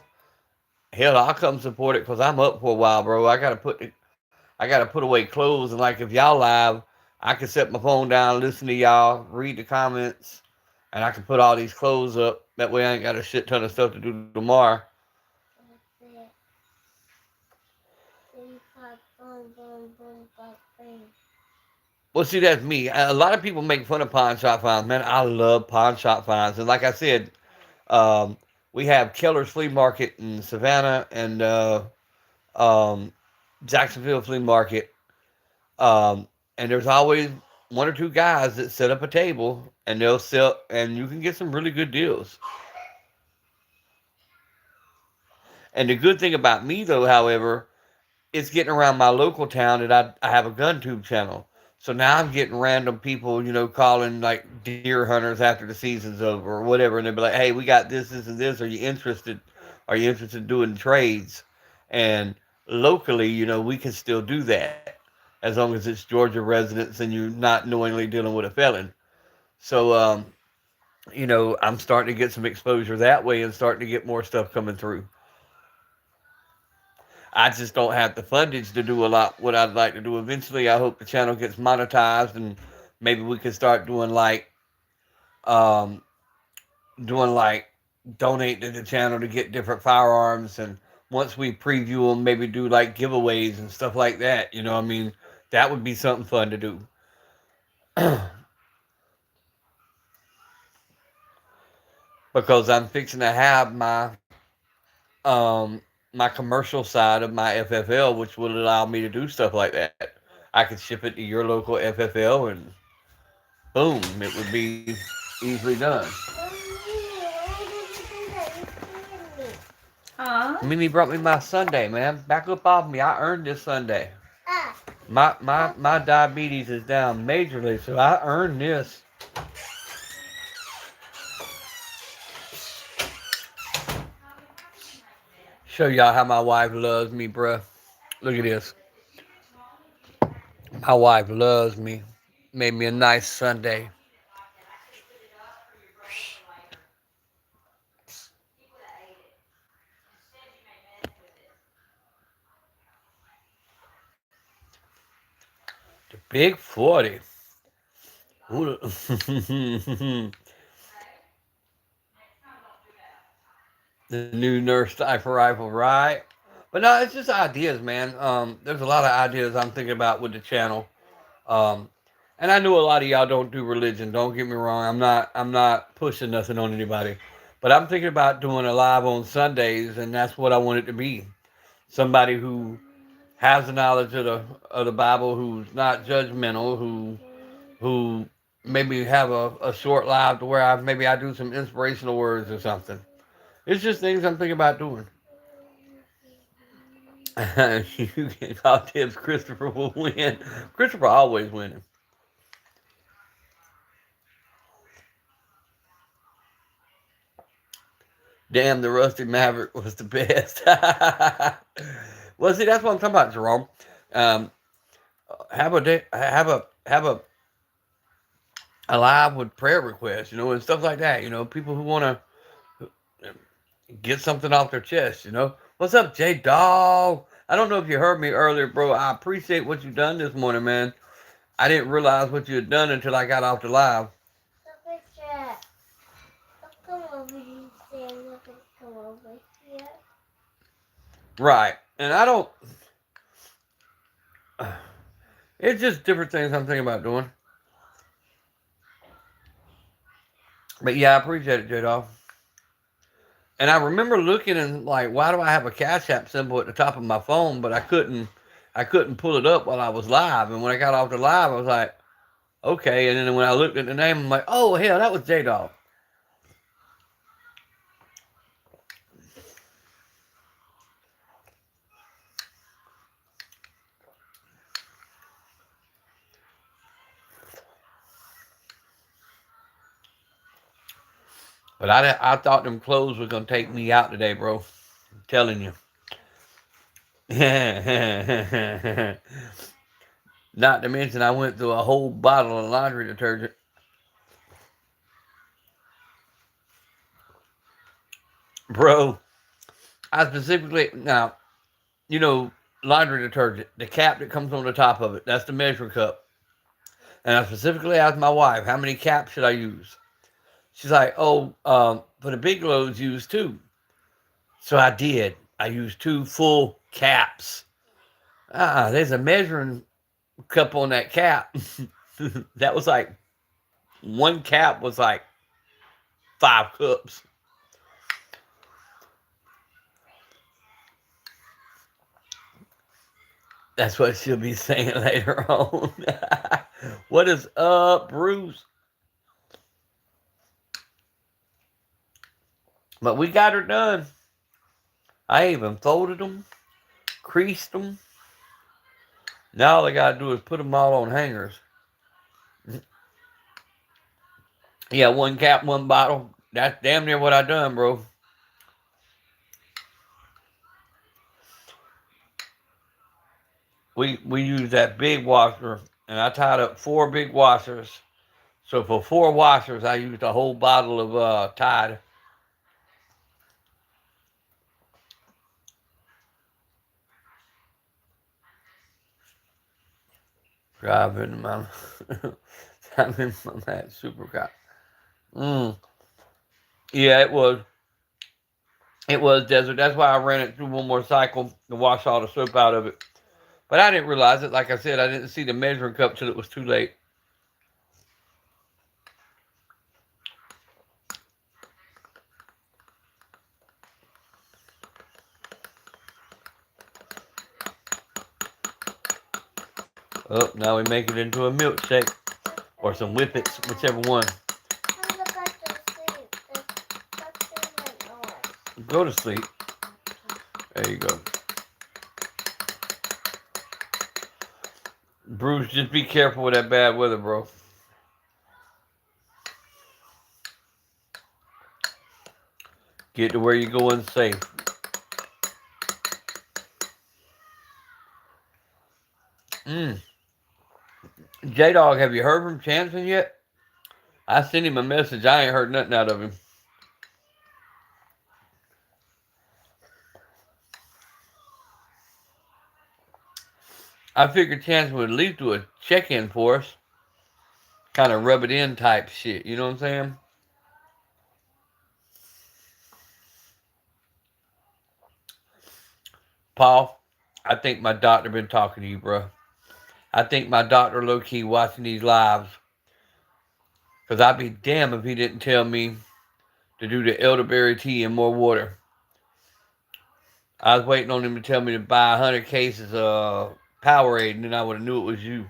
Hell, I'll come support it because I'm up for a while, bro. I gotta put away clothes, and like if y'all live, I can set my phone down, listen to y'all, read the comments, and I can put all these clothes up. That way, I ain't got a shit ton of stuff to do tomorrow. Well, see, that's me. A lot of people make fun of pawn shop finds. Man, I love pawn shop finds. And like I said, um, we have Keller's Flea Market in Savannah and um, Jacksonville Flea Market. And there's always one or two guys that set up a table and they'll sell, and you can get some really good deals. And the good thing about me, though, however, it's getting around my local town that I have a gun tube channel. So now I'm getting random people, calling like deer hunters after the season's over or whatever, and they'll be like, "Hey, we got this, this, and this. Are you interested? Are you interested in doing trades?" And locally, we can still do that as long as it's Georgia residents and you're not knowingly dealing with a felon. So, I'm starting to get some exposure that way and starting to get more stuff coming through. I just don't have the fundage to do a lot what I'd like to do. Eventually, I hope the channel gets monetized and maybe we can start um, doing like donate to the channel to get different firearms. And once we preview them, maybe do like giveaways and stuff like that. I mean, that would be something fun to do. Because I'm fixing to have um, my commercial side of my FFL, which will allow me to do stuff like that. I could ship it to your local FFL and boom, it would be easily done. Huh? Mimi brought me my Sunday, man. Back up off me. I earned this Sunday. My diabetes is down majorly, so I earned this. Show y'all how my wife loves me, bruh. Look at this. My wife loves me. Made me a nice Sunday. The Big 40. Ooh. The new Nurse Sniper rifle, right? But no, it's just ideas, man. There's a lot of ideas I'm thinking about with the channel. Um, and I know a lot of y'all don't do religion. Don't get me wrong. I'm not pushing nothing on anybody. But I'm thinking about doing a live on Sundays, and that's what I want it to be. Somebody who has the knowledge of the Bible, who's not judgmental, who maybe have a short live to where maybe I do some inspirational words or something. It's just things I'm thinking about doing. You can call tips. Christopher will win. Christopher always winning. Damn, the Rusty Maverick was the best. Well, see, that's what I'm talking about, Jerome. Um, have a live with prayer requests, and stuff like that. People who want to get something off their chest. What's up, J Dog? I don't know if you heard me earlier, bro. I appreciate what you done this morning, man. I didn't realize what you had done until I got off the live. Look at that. Come over here, Sam. Come over here. Right. And I don't. It's just different things I'm thinking about doing. But yeah, I appreciate it, J Dog. And I remember looking and like, why do I have a Cash App symbol at the top of my phone? But I couldn't pull it up while I was live. And when I got off the live, I was like, okay. And then when I looked at the name, I'm like, oh hell, that was J Dog. But I thought them clothes were gonna take me out today, bro. I'm telling you. Not to mention, I went through a whole bottle of laundry detergent. Bro, I specifically, now, you know, laundry detergent, the cap that comes on the top of it, that's the measuring cup. And I specifically asked my wife, how many caps should I use? She's like, oh, for the big loads, use two. So I did. I used two full caps. There's a measuring cup on that cap. That was like, one cap was like 5 cups. That's what she'll be saying later on. What is up, Bruce? But we got her done. I even folded them, creased them. Now all I gotta do is put them all on hangers. Yeah, one cap, one bottle. That's damn near what I done, bro. We used that big washer, and I tied up 4 big washers. So for 4 washers, I used a whole bottle of Tide. Driving my, driving my supercar. Mm. Yeah, it was. It was desert. That's why I ran it through one more cycle to wash all the soap out of it. But I didn't realize it. Like I said, I didn't see the measuring cup till it was too late. Oh, now we make it into a milkshake or some whippets, whichever one. Look at the sleep. That's noise. Go to sleep. There you go. Bruce, just be careful with that bad weather, bro. Get to where you're going safe. J-Dog, have you heard from Chanson yet? I sent him a message. I ain't heard nothing out of him. I figured Chanson would at least do a check-in for us. Kind of rub it in type shit. You know what I'm saying? Paul, I think my doctor been talking to you, bro. I think my doctor low-key watching these lives. Because I'd be damned if he didn't tell me to do the elderberry tea and more water. I was waiting on him to tell me to buy 100 cases of Powerade, and then I would have knew it was you.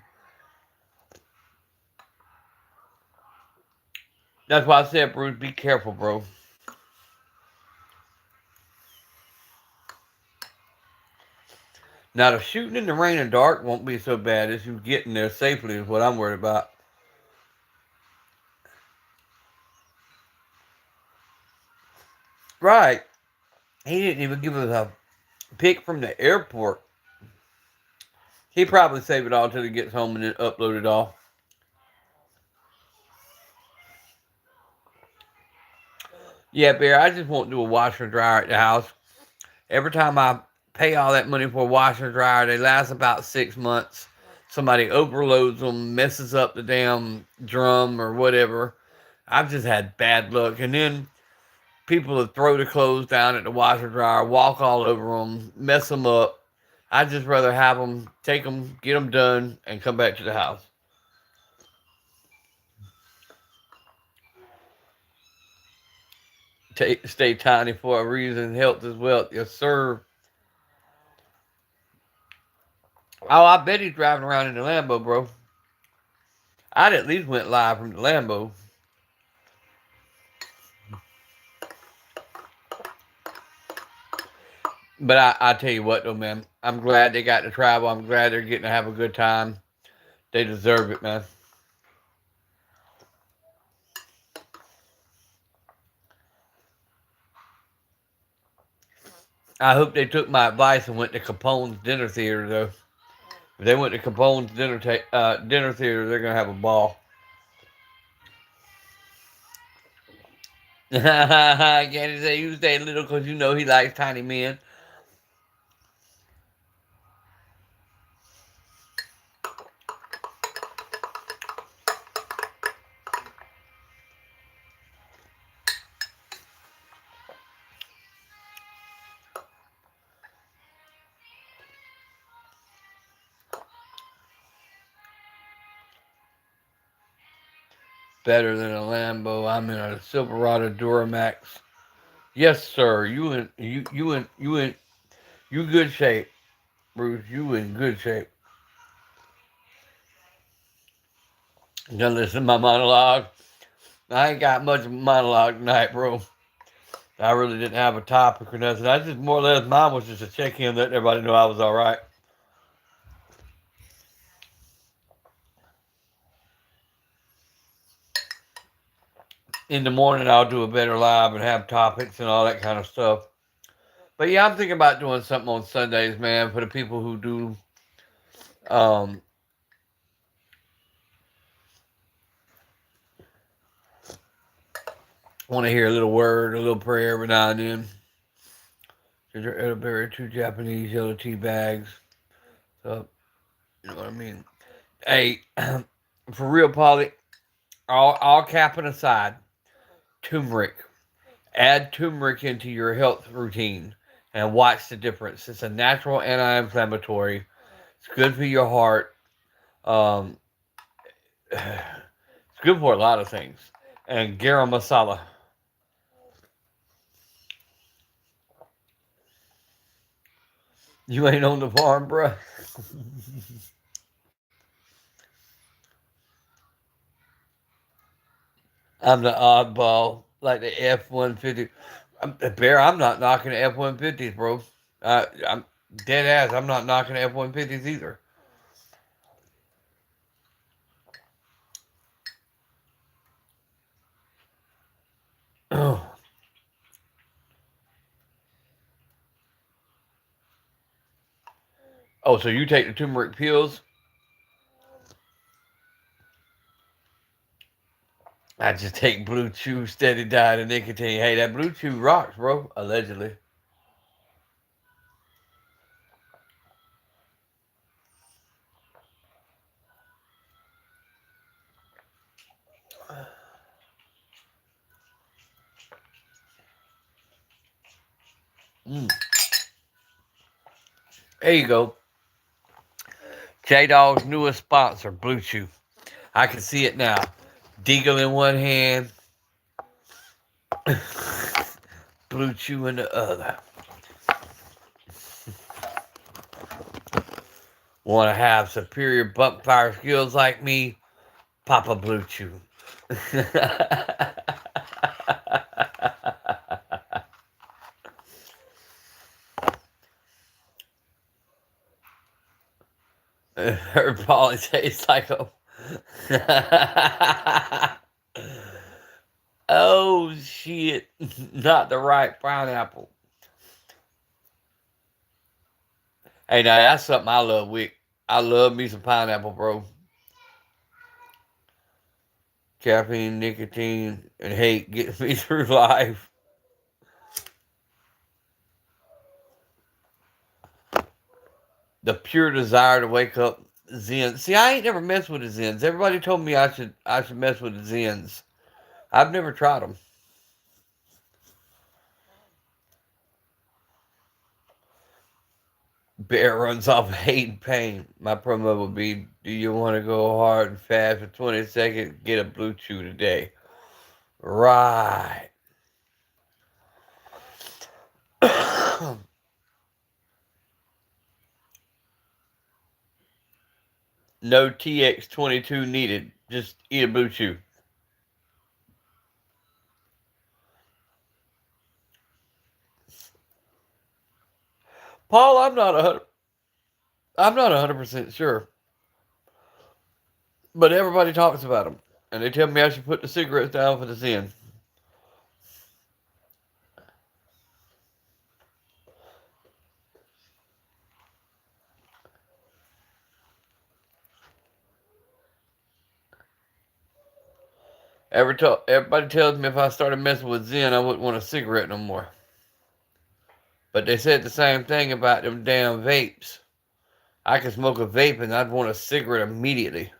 That's why I said, Bruce, be careful, bro. Now, the shooting in the rain and dark won't be so bad as you getting there safely is what I'm worried about. Right. He didn't even give us a pic from the airport. He probably save it all till he gets home and then upload it all. Yeah, Bear, I just won't do a washer and dryer at the house. Every time I pay all that money for a washer and dryer, they last about 6 months. Somebody overloads them, messes up the damn drum or whatever. I've just had bad luck. And then people will throw the clothes down at the washer and dryer, walk all over them, mess them up. I'd just rather have them, take them, get them done, and come back to the house. Stay tiny for a reason. Health is wealth. Yes, sir. Oh, I bet he's driving around in the Lambo, bro. I'd at least went live from the Lambo. But I tell you what, though, man. I'm glad they got to travel. I'm glad they're getting to have a good time. They deserve it, man. I hope they took my advice and went to Capone's dinner theater, though. If they went to Capone's dinner theater, they're going to have a ball. Candy say you stay little because you know he likes tiny men. Better than a Lambo. I'm in a Silverado Duramax. Yes, sir. You good shape, Bruce. You in good shape. Gonna listen to my monologue. I ain't got much of a monologue tonight, bro. I really didn't have a topic or nothing. I just more or less mine was just a check in, letting everybody know I was all right. In the morning, I'll do a better live and have topics and all that kind of stuff. But yeah, I'm thinking about doing something on Sundays, man, for the people who do um, want to hear a little word, a little prayer every now and then. Ginger elderberry, 2 Japanese yellow tea bags. So, you know what I mean? Hey, for real, Polly, all capping aside, turmeric. Add turmeric into your health routine and watch the difference. It's a natural anti-inflammatory. It's good for your heart. Um, it's good for a lot of things. And garam masala. You ain't on the farm, bruh. I'm the oddball, like the F-150. Bear, I'm not knocking the F-150s, bro. I'm dead ass. I'm not knocking the F-150s either. Oh, so you take the turmeric pills? I just take Blue Chew, steady diet of nicotine. Hey, that Blue Chew rocks, bro. Allegedly. Mm. There you go. J Dog's newest sponsor, Blue Chew. I can see it now. Deagle in one hand, Blue Chew in the other. Want to have superior bump fire skills like me? Pop a Blue Chew. Her Polly tastes like a. Oh shit! Not the right pineapple. Hey, now that's something I love, Wick. I love me some pineapple, bro. Caffeine, nicotine, and hate get me through life. The pure desire to wake up Zen. See, I ain't never messed with the Zens. Everybody told me I should mess with the Zens. I've never tried them. Bear runs off of hate and pain. My promo would be: do you want to go hard and fast for 20 seconds? Get a Blue Chew today. Right. No TX22 needed. Just eat a Blue Chew. Paul, I'm not 100% sure, but everybody talks about them, and they tell me I should put the cigarettes down for the Zen. Everybody tells me if I started messing with Zen, I wouldn't want a cigarette no more. But they said the same thing about them damn vapes. I could smoke a vape and I'd want a cigarette immediately.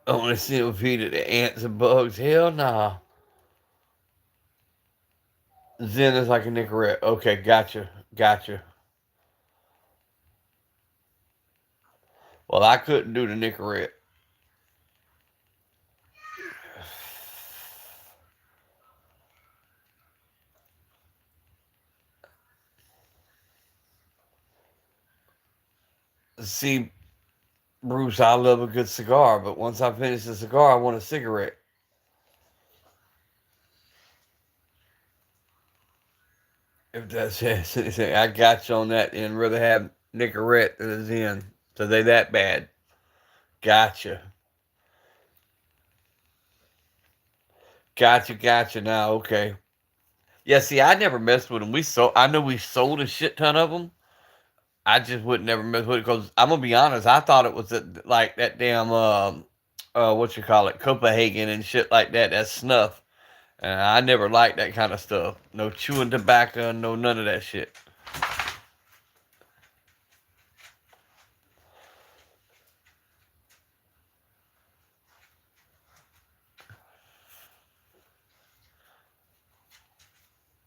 Only single feed the ants and bugs. Hell nah. Zen is like a Nicorette. Okay, gotcha. Gotcha. Well, I couldn't do the Nicorette. See, Bruce, I love a good cigar, but once I finish the cigar, I want a cigarette. If that's it, I got you on that and rather have Nicorette than a Zen. So they that bad. Gotcha. Gotcha now, okay. Yeah, see, I never messed with them. I know we sold a shit ton of them. I just would never mess with it because I'm gonna be honest. I thought it was like that damn what you call it, Copenhagen and shit like that. That's snuff, and I never liked that kind of stuff. No chewing tobacco, no none of that shit.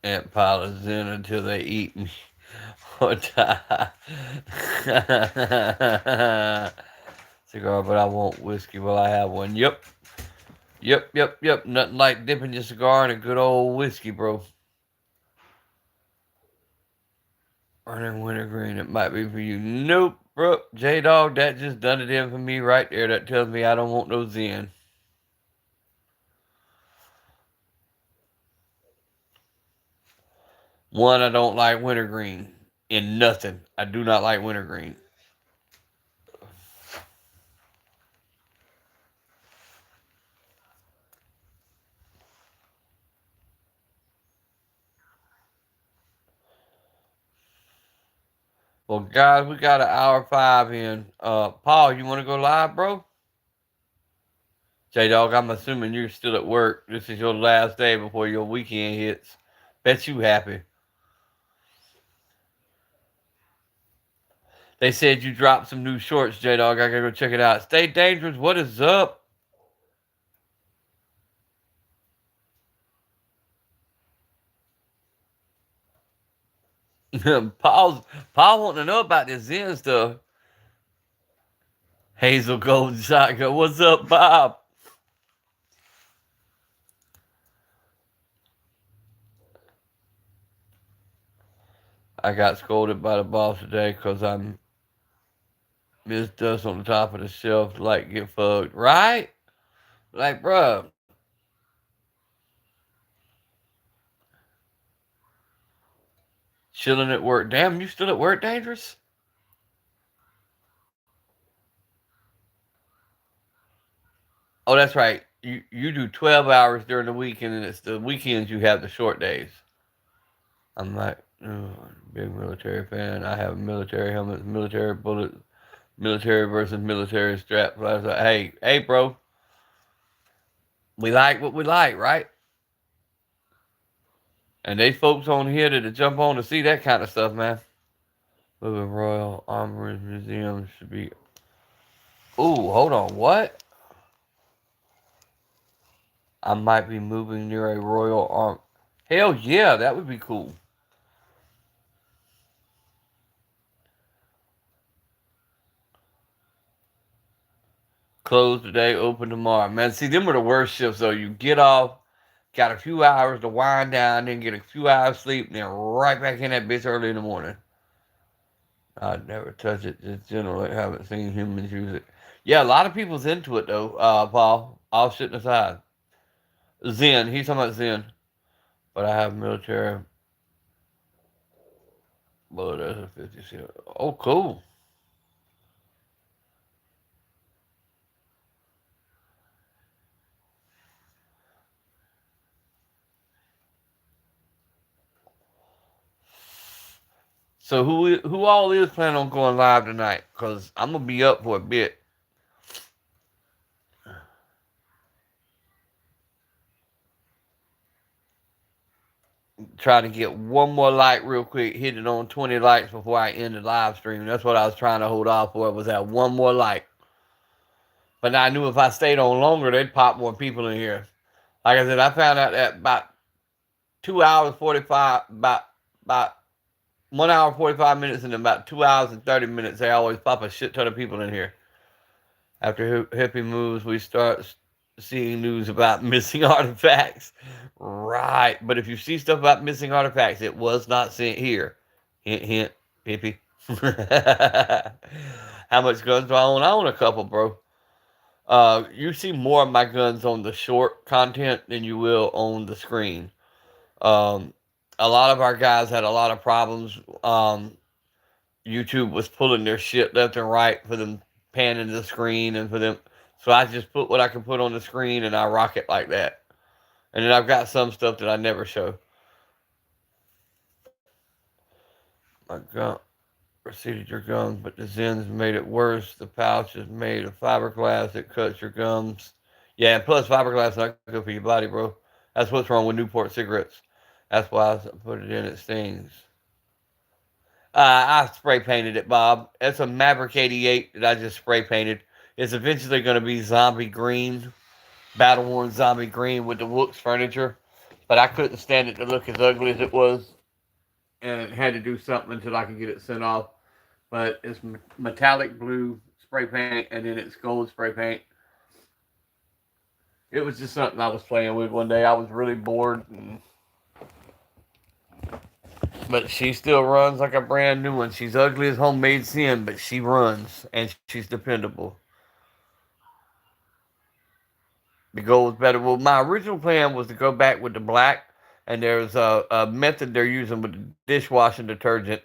Ant pilots in until they eat me or die. Cigar, but I want whiskey. Will I have one? Yep. Yep. Nothing like dipping your cigar in a good old whiskey, bro. Burning wintergreen, it might be for you. Nope, bro. J Dog, that just done it in for me right there. That tells me I don't want those in. One, I don't like wintergreen. In nothing. I do not like wintergreen. Well, guys, we got an hour 5 in. Paul, you want to go live, bro? J Dog, I'm assuming you're still at work. This is your last day before your weekend hits. Bet you happy. They said you dropped some new shorts, J Dog. I gotta go check it out. Stay dangerous. What is up? Paul wanting to know about this Zen stuff. Hazel Golden Shotgun. What's up, Bob? I got scolded by the boss today because I missed dust on the top of the shelf like get fucked. Right? Like, bruh, chilling at work. Damn, you still at work, Dangerous? Oh, that's right. You do 12 hours during the weekend, and it's the weekends you have the short days. I'm like, oh, big military fan. I have military helmets, military bullets, military versus military strap. I was like, hey, bro, we like what we like, right? And they folks on here that jump on to see that kind of stuff, man. Moving Royal Armory Museum should be. Ooh, hold on, what? I might be moving near a Royal Arm. Hell yeah, that would be cool. Closed today, open tomorrow. Man, see, them are the worst shifts, though. You get off, got a few hours to wind down, then get a few hours sleep, and then right back in that bitch early in the morning. I'd never touch it. Just generally haven't seen humans use it. Yeah, a lot of people's into it, though, Paul. All shitting aside. Zen, he's talking about Zen. But I have military. Well, that's a 50 cent. Oh, cool. So who all is planning on going live tonight? Cause I'm gonna be up for a bit. Try to get one more like real quick. Hit it on 20 likes before I end the live stream. That's what I was trying to hold off for. Was that one more like? But I knew if I stayed on longer, they'd pop more people in here. Like I said, I found out that about 2 hours 45, about 1 hour 45 minutes, and about 2 hours and 30 minutes, they always pop a shit ton of people in here. After hippie moves, we start seeing news about missing artifacts. Right. But if you see stuff about missing artifacts, it was not sent here. Hint, hint, hippie. How much guns do I own? I own a couple, bro. You see more of my guns on the short content than you will on the screen. Um, a lot of our guys had a lot of problems. YouTube was pulling their shit left and right for them panning the screen and for them. So I just put what I can put on the screen and I rock it like that. And then I've got some stuff that I never show. My gun receded your gums, but the Zens made it worse. The pouch is made of fiberglass that cuts your gums. Yeah, and plus fiberglass is not good for your body, bro. That's what's wrong with Newport cigarettes. That's why I put it in. It stings. I spray painted it, Bob. It's a Maverick 88 that I just spray painted. It's eventually going to be zombie green, battle worn zombie green with the Wooks furniture. But I couldn't stand it to look as ugly as it was, and it had to do something until I could get it sent off. But it's metallic blue spray paint, and then it's gold spray paint. It was just something I was playing with one day. I was really bored, but she still runs like a brand new one. She's ugly as homemade sin, but she runs and she's dependable. The gold is better. Well, my original plan was to go back with the black, and there's a method they're using with the dishwashing detergent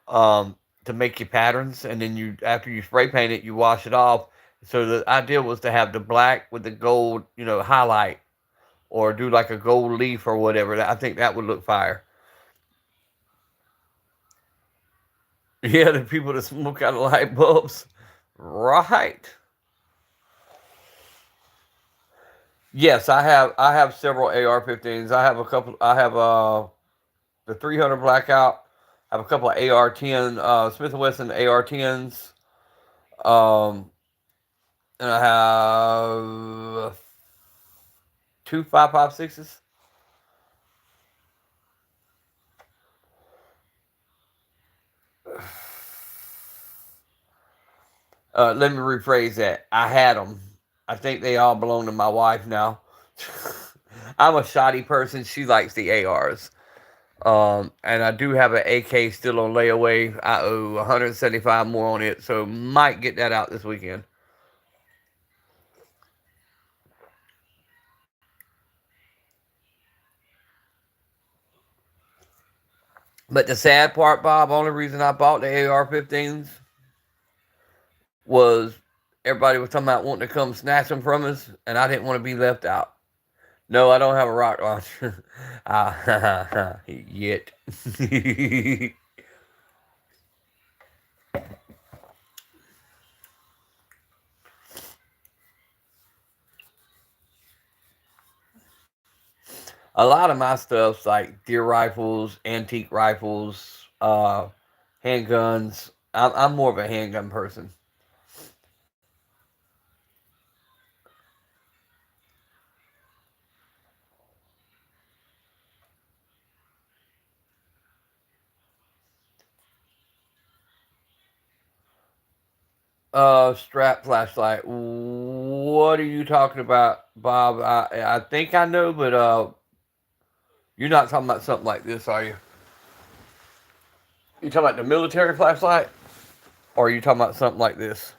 to make your patterns, and then you after you spray paint it, you wash it off. So the idea was to have the black with the gold, highlight, or do like a gold leaf or whatever. I think that would look fire. Yeah, the people that smoke out of light bulbs. Right. Yes, I have several AR-15s. I have a couple. I have the 300 blackout. I have a couple of AR-10 Smith and Wesson AR-10s. Um, and I have two 5.56s. Let me rephrase that. I had them. I think they all belong to my wife now. I'm a shoddy person. She likes the ARs. And I do have an AK still on layaway. I owe 175 more on it, so might get that out this weekend. But the sad part, Bob, only reason I bought the AR-15s was everybody was talking about wanting to come snatch them from us, and I didn't want to be left out. No, I don't have a rocket launcher. Yet. A lot of my stuff's like deer rifles, antique rifles, handguns. I'm more of a handgun person. Strap flashlight. What are you talking about, Bob? I think I know, but you're not talking about something like this, are you? You talking about the military flashlight, or are you talking about something like this?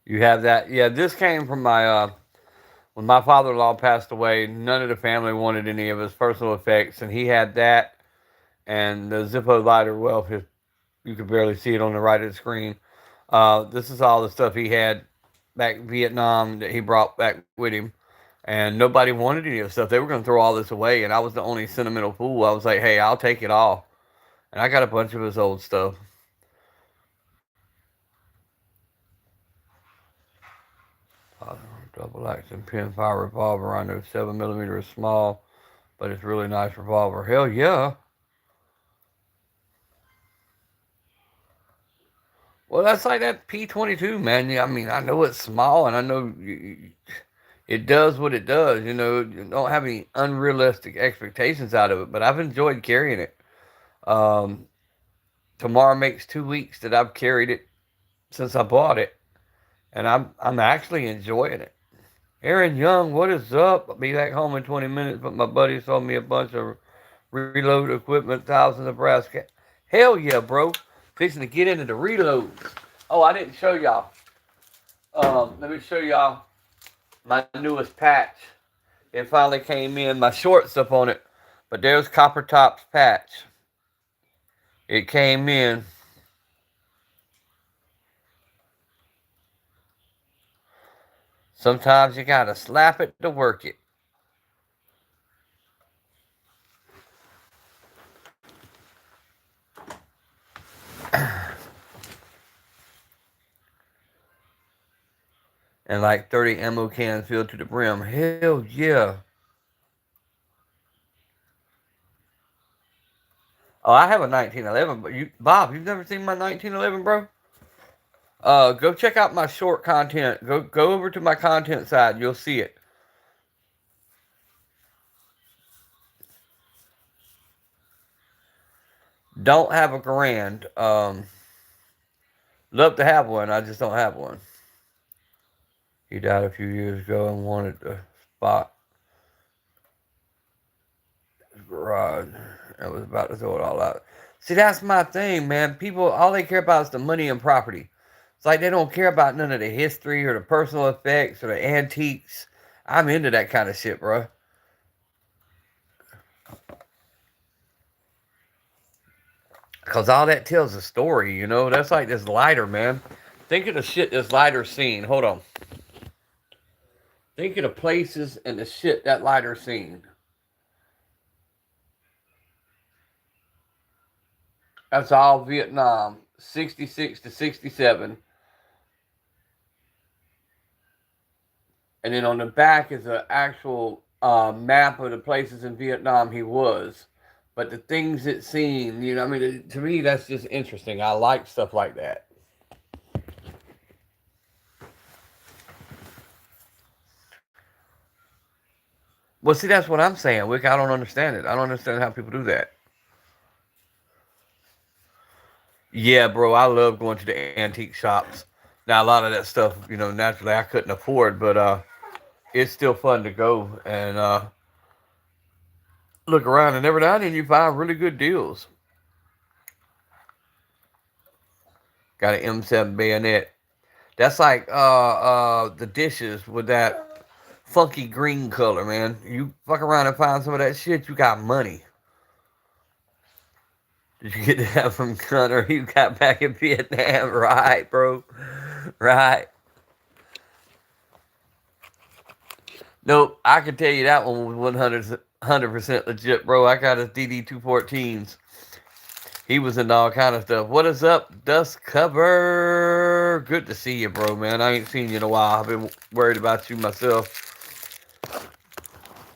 You have that? Yeah, this came from my when my father-in-law passed away. None of the family wanted any of his personal effects, and he had that and the Zippo lighter. Well, if you could barely see it on the right of the screen. This is all the stuff he had back in Vietnam that he brought back with him. And nobody wanted any of the stuff. They were going to throw all this away, and I was the only sentimental fool. I was like, hey, I'll take it all. And I got a bunch of his old stuff. Uh, Double action pinfire revolver. I know 7 millimeter is small, but it's really nice revolver. Hell yeah. Well, that's like that P-22, man. Yeah, I mean, I know it's small, and I know it does what it does. You don't have any unrealistic expectations out of it, but I've enjoyed carrying it. Um, Tomorrow makes 2 weeks that I've carried it since I bought it, and I'm actually enjoying it. Aaron Young, what is up? I'll be back home in 20 minutes, but my buddy sold me a bunch of reload equipment, thousand Nebraska. Hell yeah, bro! Fixing to get into the reload. Oh, I didn't show y'all. Let me show y'all my newest patch. It finally came in. My shorts up on it, but there's Copper Top's patch. It came in. Sometimes you gotta slap it to work it. And like 30 ammo cans filled to the brim. Hell yeah. Oh, I have a 1911, but Bob, you've never seen my 1911, bro? Go check out my short content. Go over to my content side. You'll see it. Don't have a grand. Love to have one. I just don't have one. He died a few years ago and wanted to spot his garage. I was about to throw it all out. See, that's my thing, man. People, all they care about is the money and property. It's like they don't care about none of the history or the personal effects or the antiques. I'm into that kind of shit, bro. Because all that tells a story, you know? That's like this lighter, man. Think of the shit this lighter's seen. Hold on. Think of the places and the shit that lighter's seen. That's all Vietnam. 66 to 67. And then on the back is an actual map of the places in Vietnam he was. But the things it's seen, you know, I mean, to me, that's just interesting. I like stuff like that. Well, see, that's what I'm saying, Wick. I don't understand it. I don't understand how people do that. Yeah, bro, I love going to the antique shops. Now, a lot of that stuff, you know, naturally I couldn't afford, but it's still fun to go and look around. And every now and then you find really good deals. Got an M7 bayonet. That's like the dishes with that funky green color, man. You fuck around and find some of that shit, you got money. Did you get that from Gunner? You got back in Vietnam, right, bro? Right. Nope, I can tell you that one was 100% legit, bro. I got his DD-214s. He was into all kind of stuff. What is up, Dust Cover? Good to see you, bro, man. I ain't seen you in a while. I've been worried about you myself.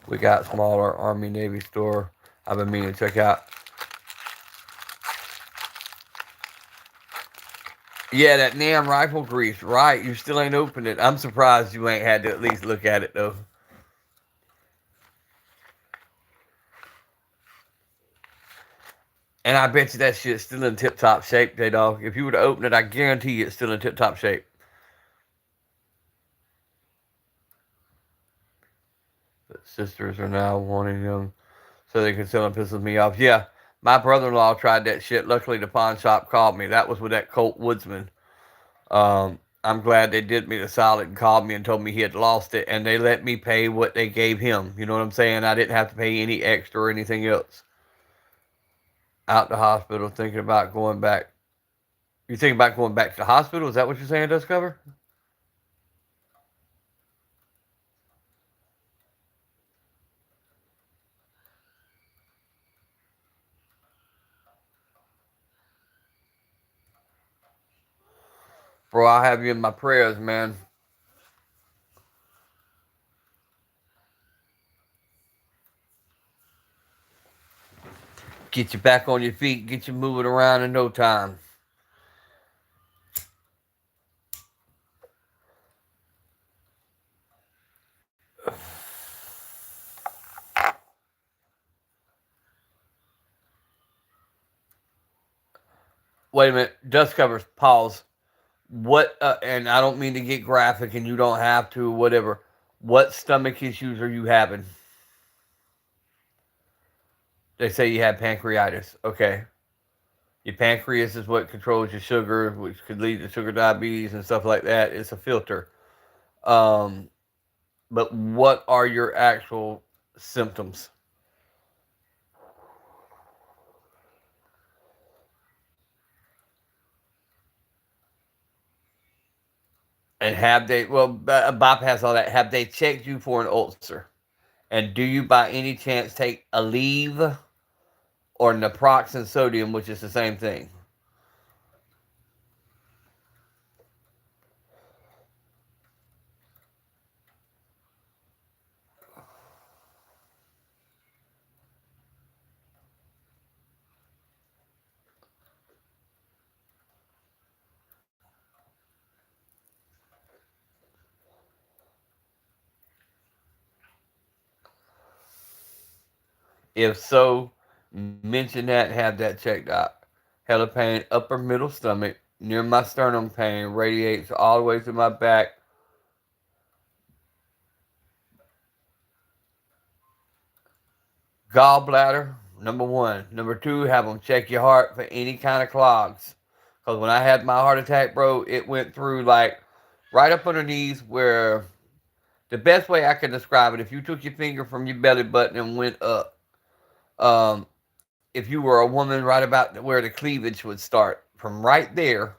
We got smaller Army Navy store I've been meaning to check out. Yeah, that NAM rifle grease, right? You still ain't opened it. I'm surprised you ain't had to at least look at it, though. And I bet you that shit's still in tip-top shape, J-Dog. If you were to open it, I guarantee you it's still in tip-top shape. But sisters are now wanting them so they can sell them. Pisses me off. Yeah, my brother-in-law tried that shit. Luckily, the pawn shop called me. That was with that Colt Woodsman. I'm glad they did me the solid and called me and told me he had lost it, and they let me pay what they gave him. You know what I'm saying? I didn't have to pay any extra or anything else. Out the hospital, thinking about going back. You thinking about going back to the hospital? Is that what you're saying, Dust Cover? Bro, I'll have you in my prayers, man. Get you back on your feet, get you moving around in no time. Wait a minute, Dust Covers, pause. What, and I don't mean to get graphic and you don't have to, whatever. What stomach issues are you having? They say you have pancreatitis. Okay. Your pancreas is what controls your sugar, which could lead to sugar diabetes and stuff like that. It's a filter. Um, but what are your actual symptoms? And have they, well, bypass all that. Have they checked you for an ulcer? And do you by any chance take Aleve or naproxen sodium, which is the same thing? If so, mention that and have that checked out. Hella pain, upper middle stomach, near my sternum pain, radiates all the way through my back. Gallbladder, number one. Number two, have them check your heart for any kind of clogs. Because when I had my heart attack, bro, it went through like right up underneath where the best way I can describe it, if you took your finger from your belly button and went up, um, if you were a woman, right about where the cleavage would start, from right there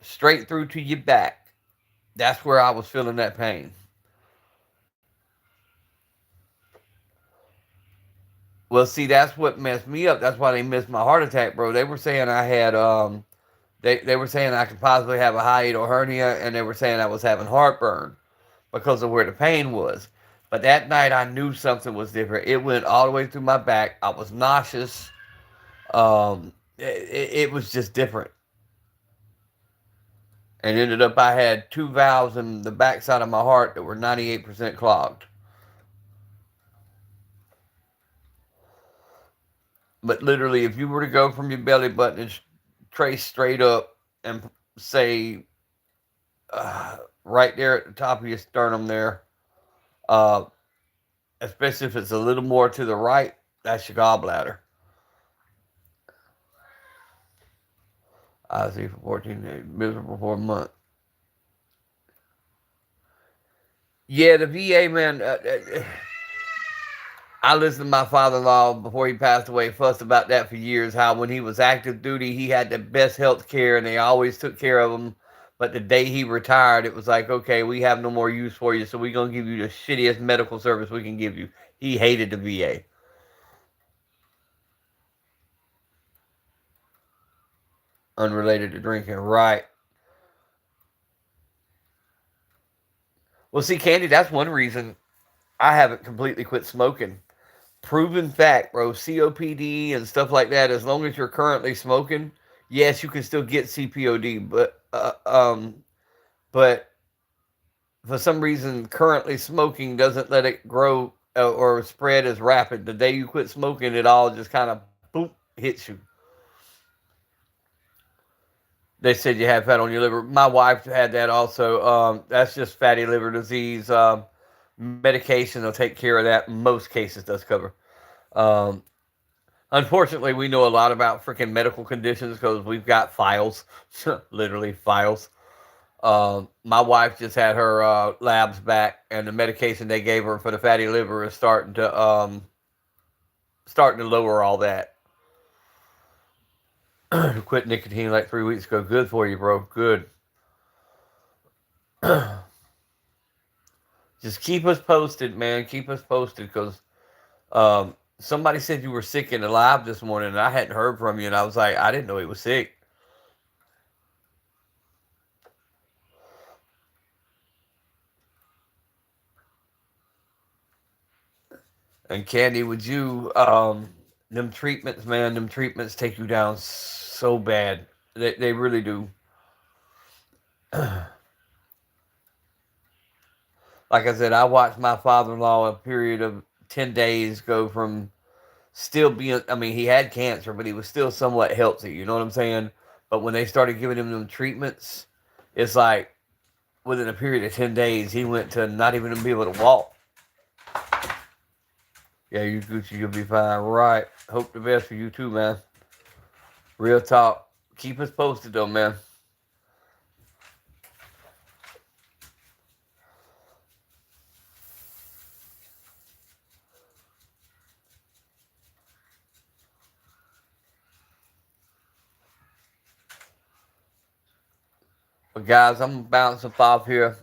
straight through to your back, that's where I was feeling that pain. Well, see, that's what messed me up. That's why they missed my heart attack, bro. They were saying I had they were saying I could possibly have a hiatal hernia, and they were saying I was having heartburn because of where the pain was. But that night I knew something was different. It went all the way through my back. I was nauseous. It was just different. And ended up I had two valves in the backside of my heart that were 98% clogged. But literally, if you were to go from your belly button and trace straight up and say right there at the top of your sternum there, uh, especially if it's a little more to the right, that's your gallbladder. I see for 14 days, miserable for a month. Yeah, the VA, man. I listened to my father-in-law before he passed away fuss about that for years. How when he was active duty, he had the best health care, and they always took care of him. But the day he retired, it was like, okay, we have no more use for you, so we're gonna give you the shittiest medical service we can give you. He hated the VA, unrelated to drinking. Right. Well, see, Candy, that's one reason I haven't completely quit smoking. Proven fact, bro. COPD and stuff like that. As long as you're currently smoking, yes, you can still get CPOD, but for some reason, currently smoking doesn't let it grow or spread as rapid. The day you quit smoking, it all just kind of boop hits you. They said you have fat on your liver. My wife had that also. That's just fatty liver disease. Medication will take care of that. Most cases does cover. Um, Unfortunately, we know a lot about freaking medical conditions because we've got files, literally files. My wife just had her labs back, and the medication they gave her for the fatty liver is starting to lower all that. Quit nicotine like 3 weeks ago. Good for you, bro. Good. Just keep us posted, man. Keep us posted because somebody said you were sick and alive this morning, and I hadn't heard from you, and I was like, I didn't know he was sick. And Candy, would you them treatments, man, them treatments take you down so bad. They really do. Like I said, I watched my father-in-law a period of 10 days go from still being, I mean, he had cancer, but he was still somewhat healthy, you know what I'm saying? But when they started giving him them treatments, it's like within a period of 10 days, he went to not even be able to walk. Yeah, you Gucci, you'll be fine. Right. Hope the best for you too, man. Real talk. Keep us posted though, man. But guys, I'm bouncing off here.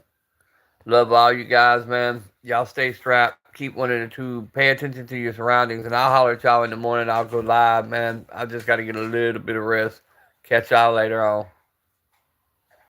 Love all you guys, man. Y'all stay strapped. Keep one of the two. Pay attention to your surroundings. And I'll holler at y'all in the morning. I'll go live, man. I just got to get a little bit of rest. Catch y'all later on.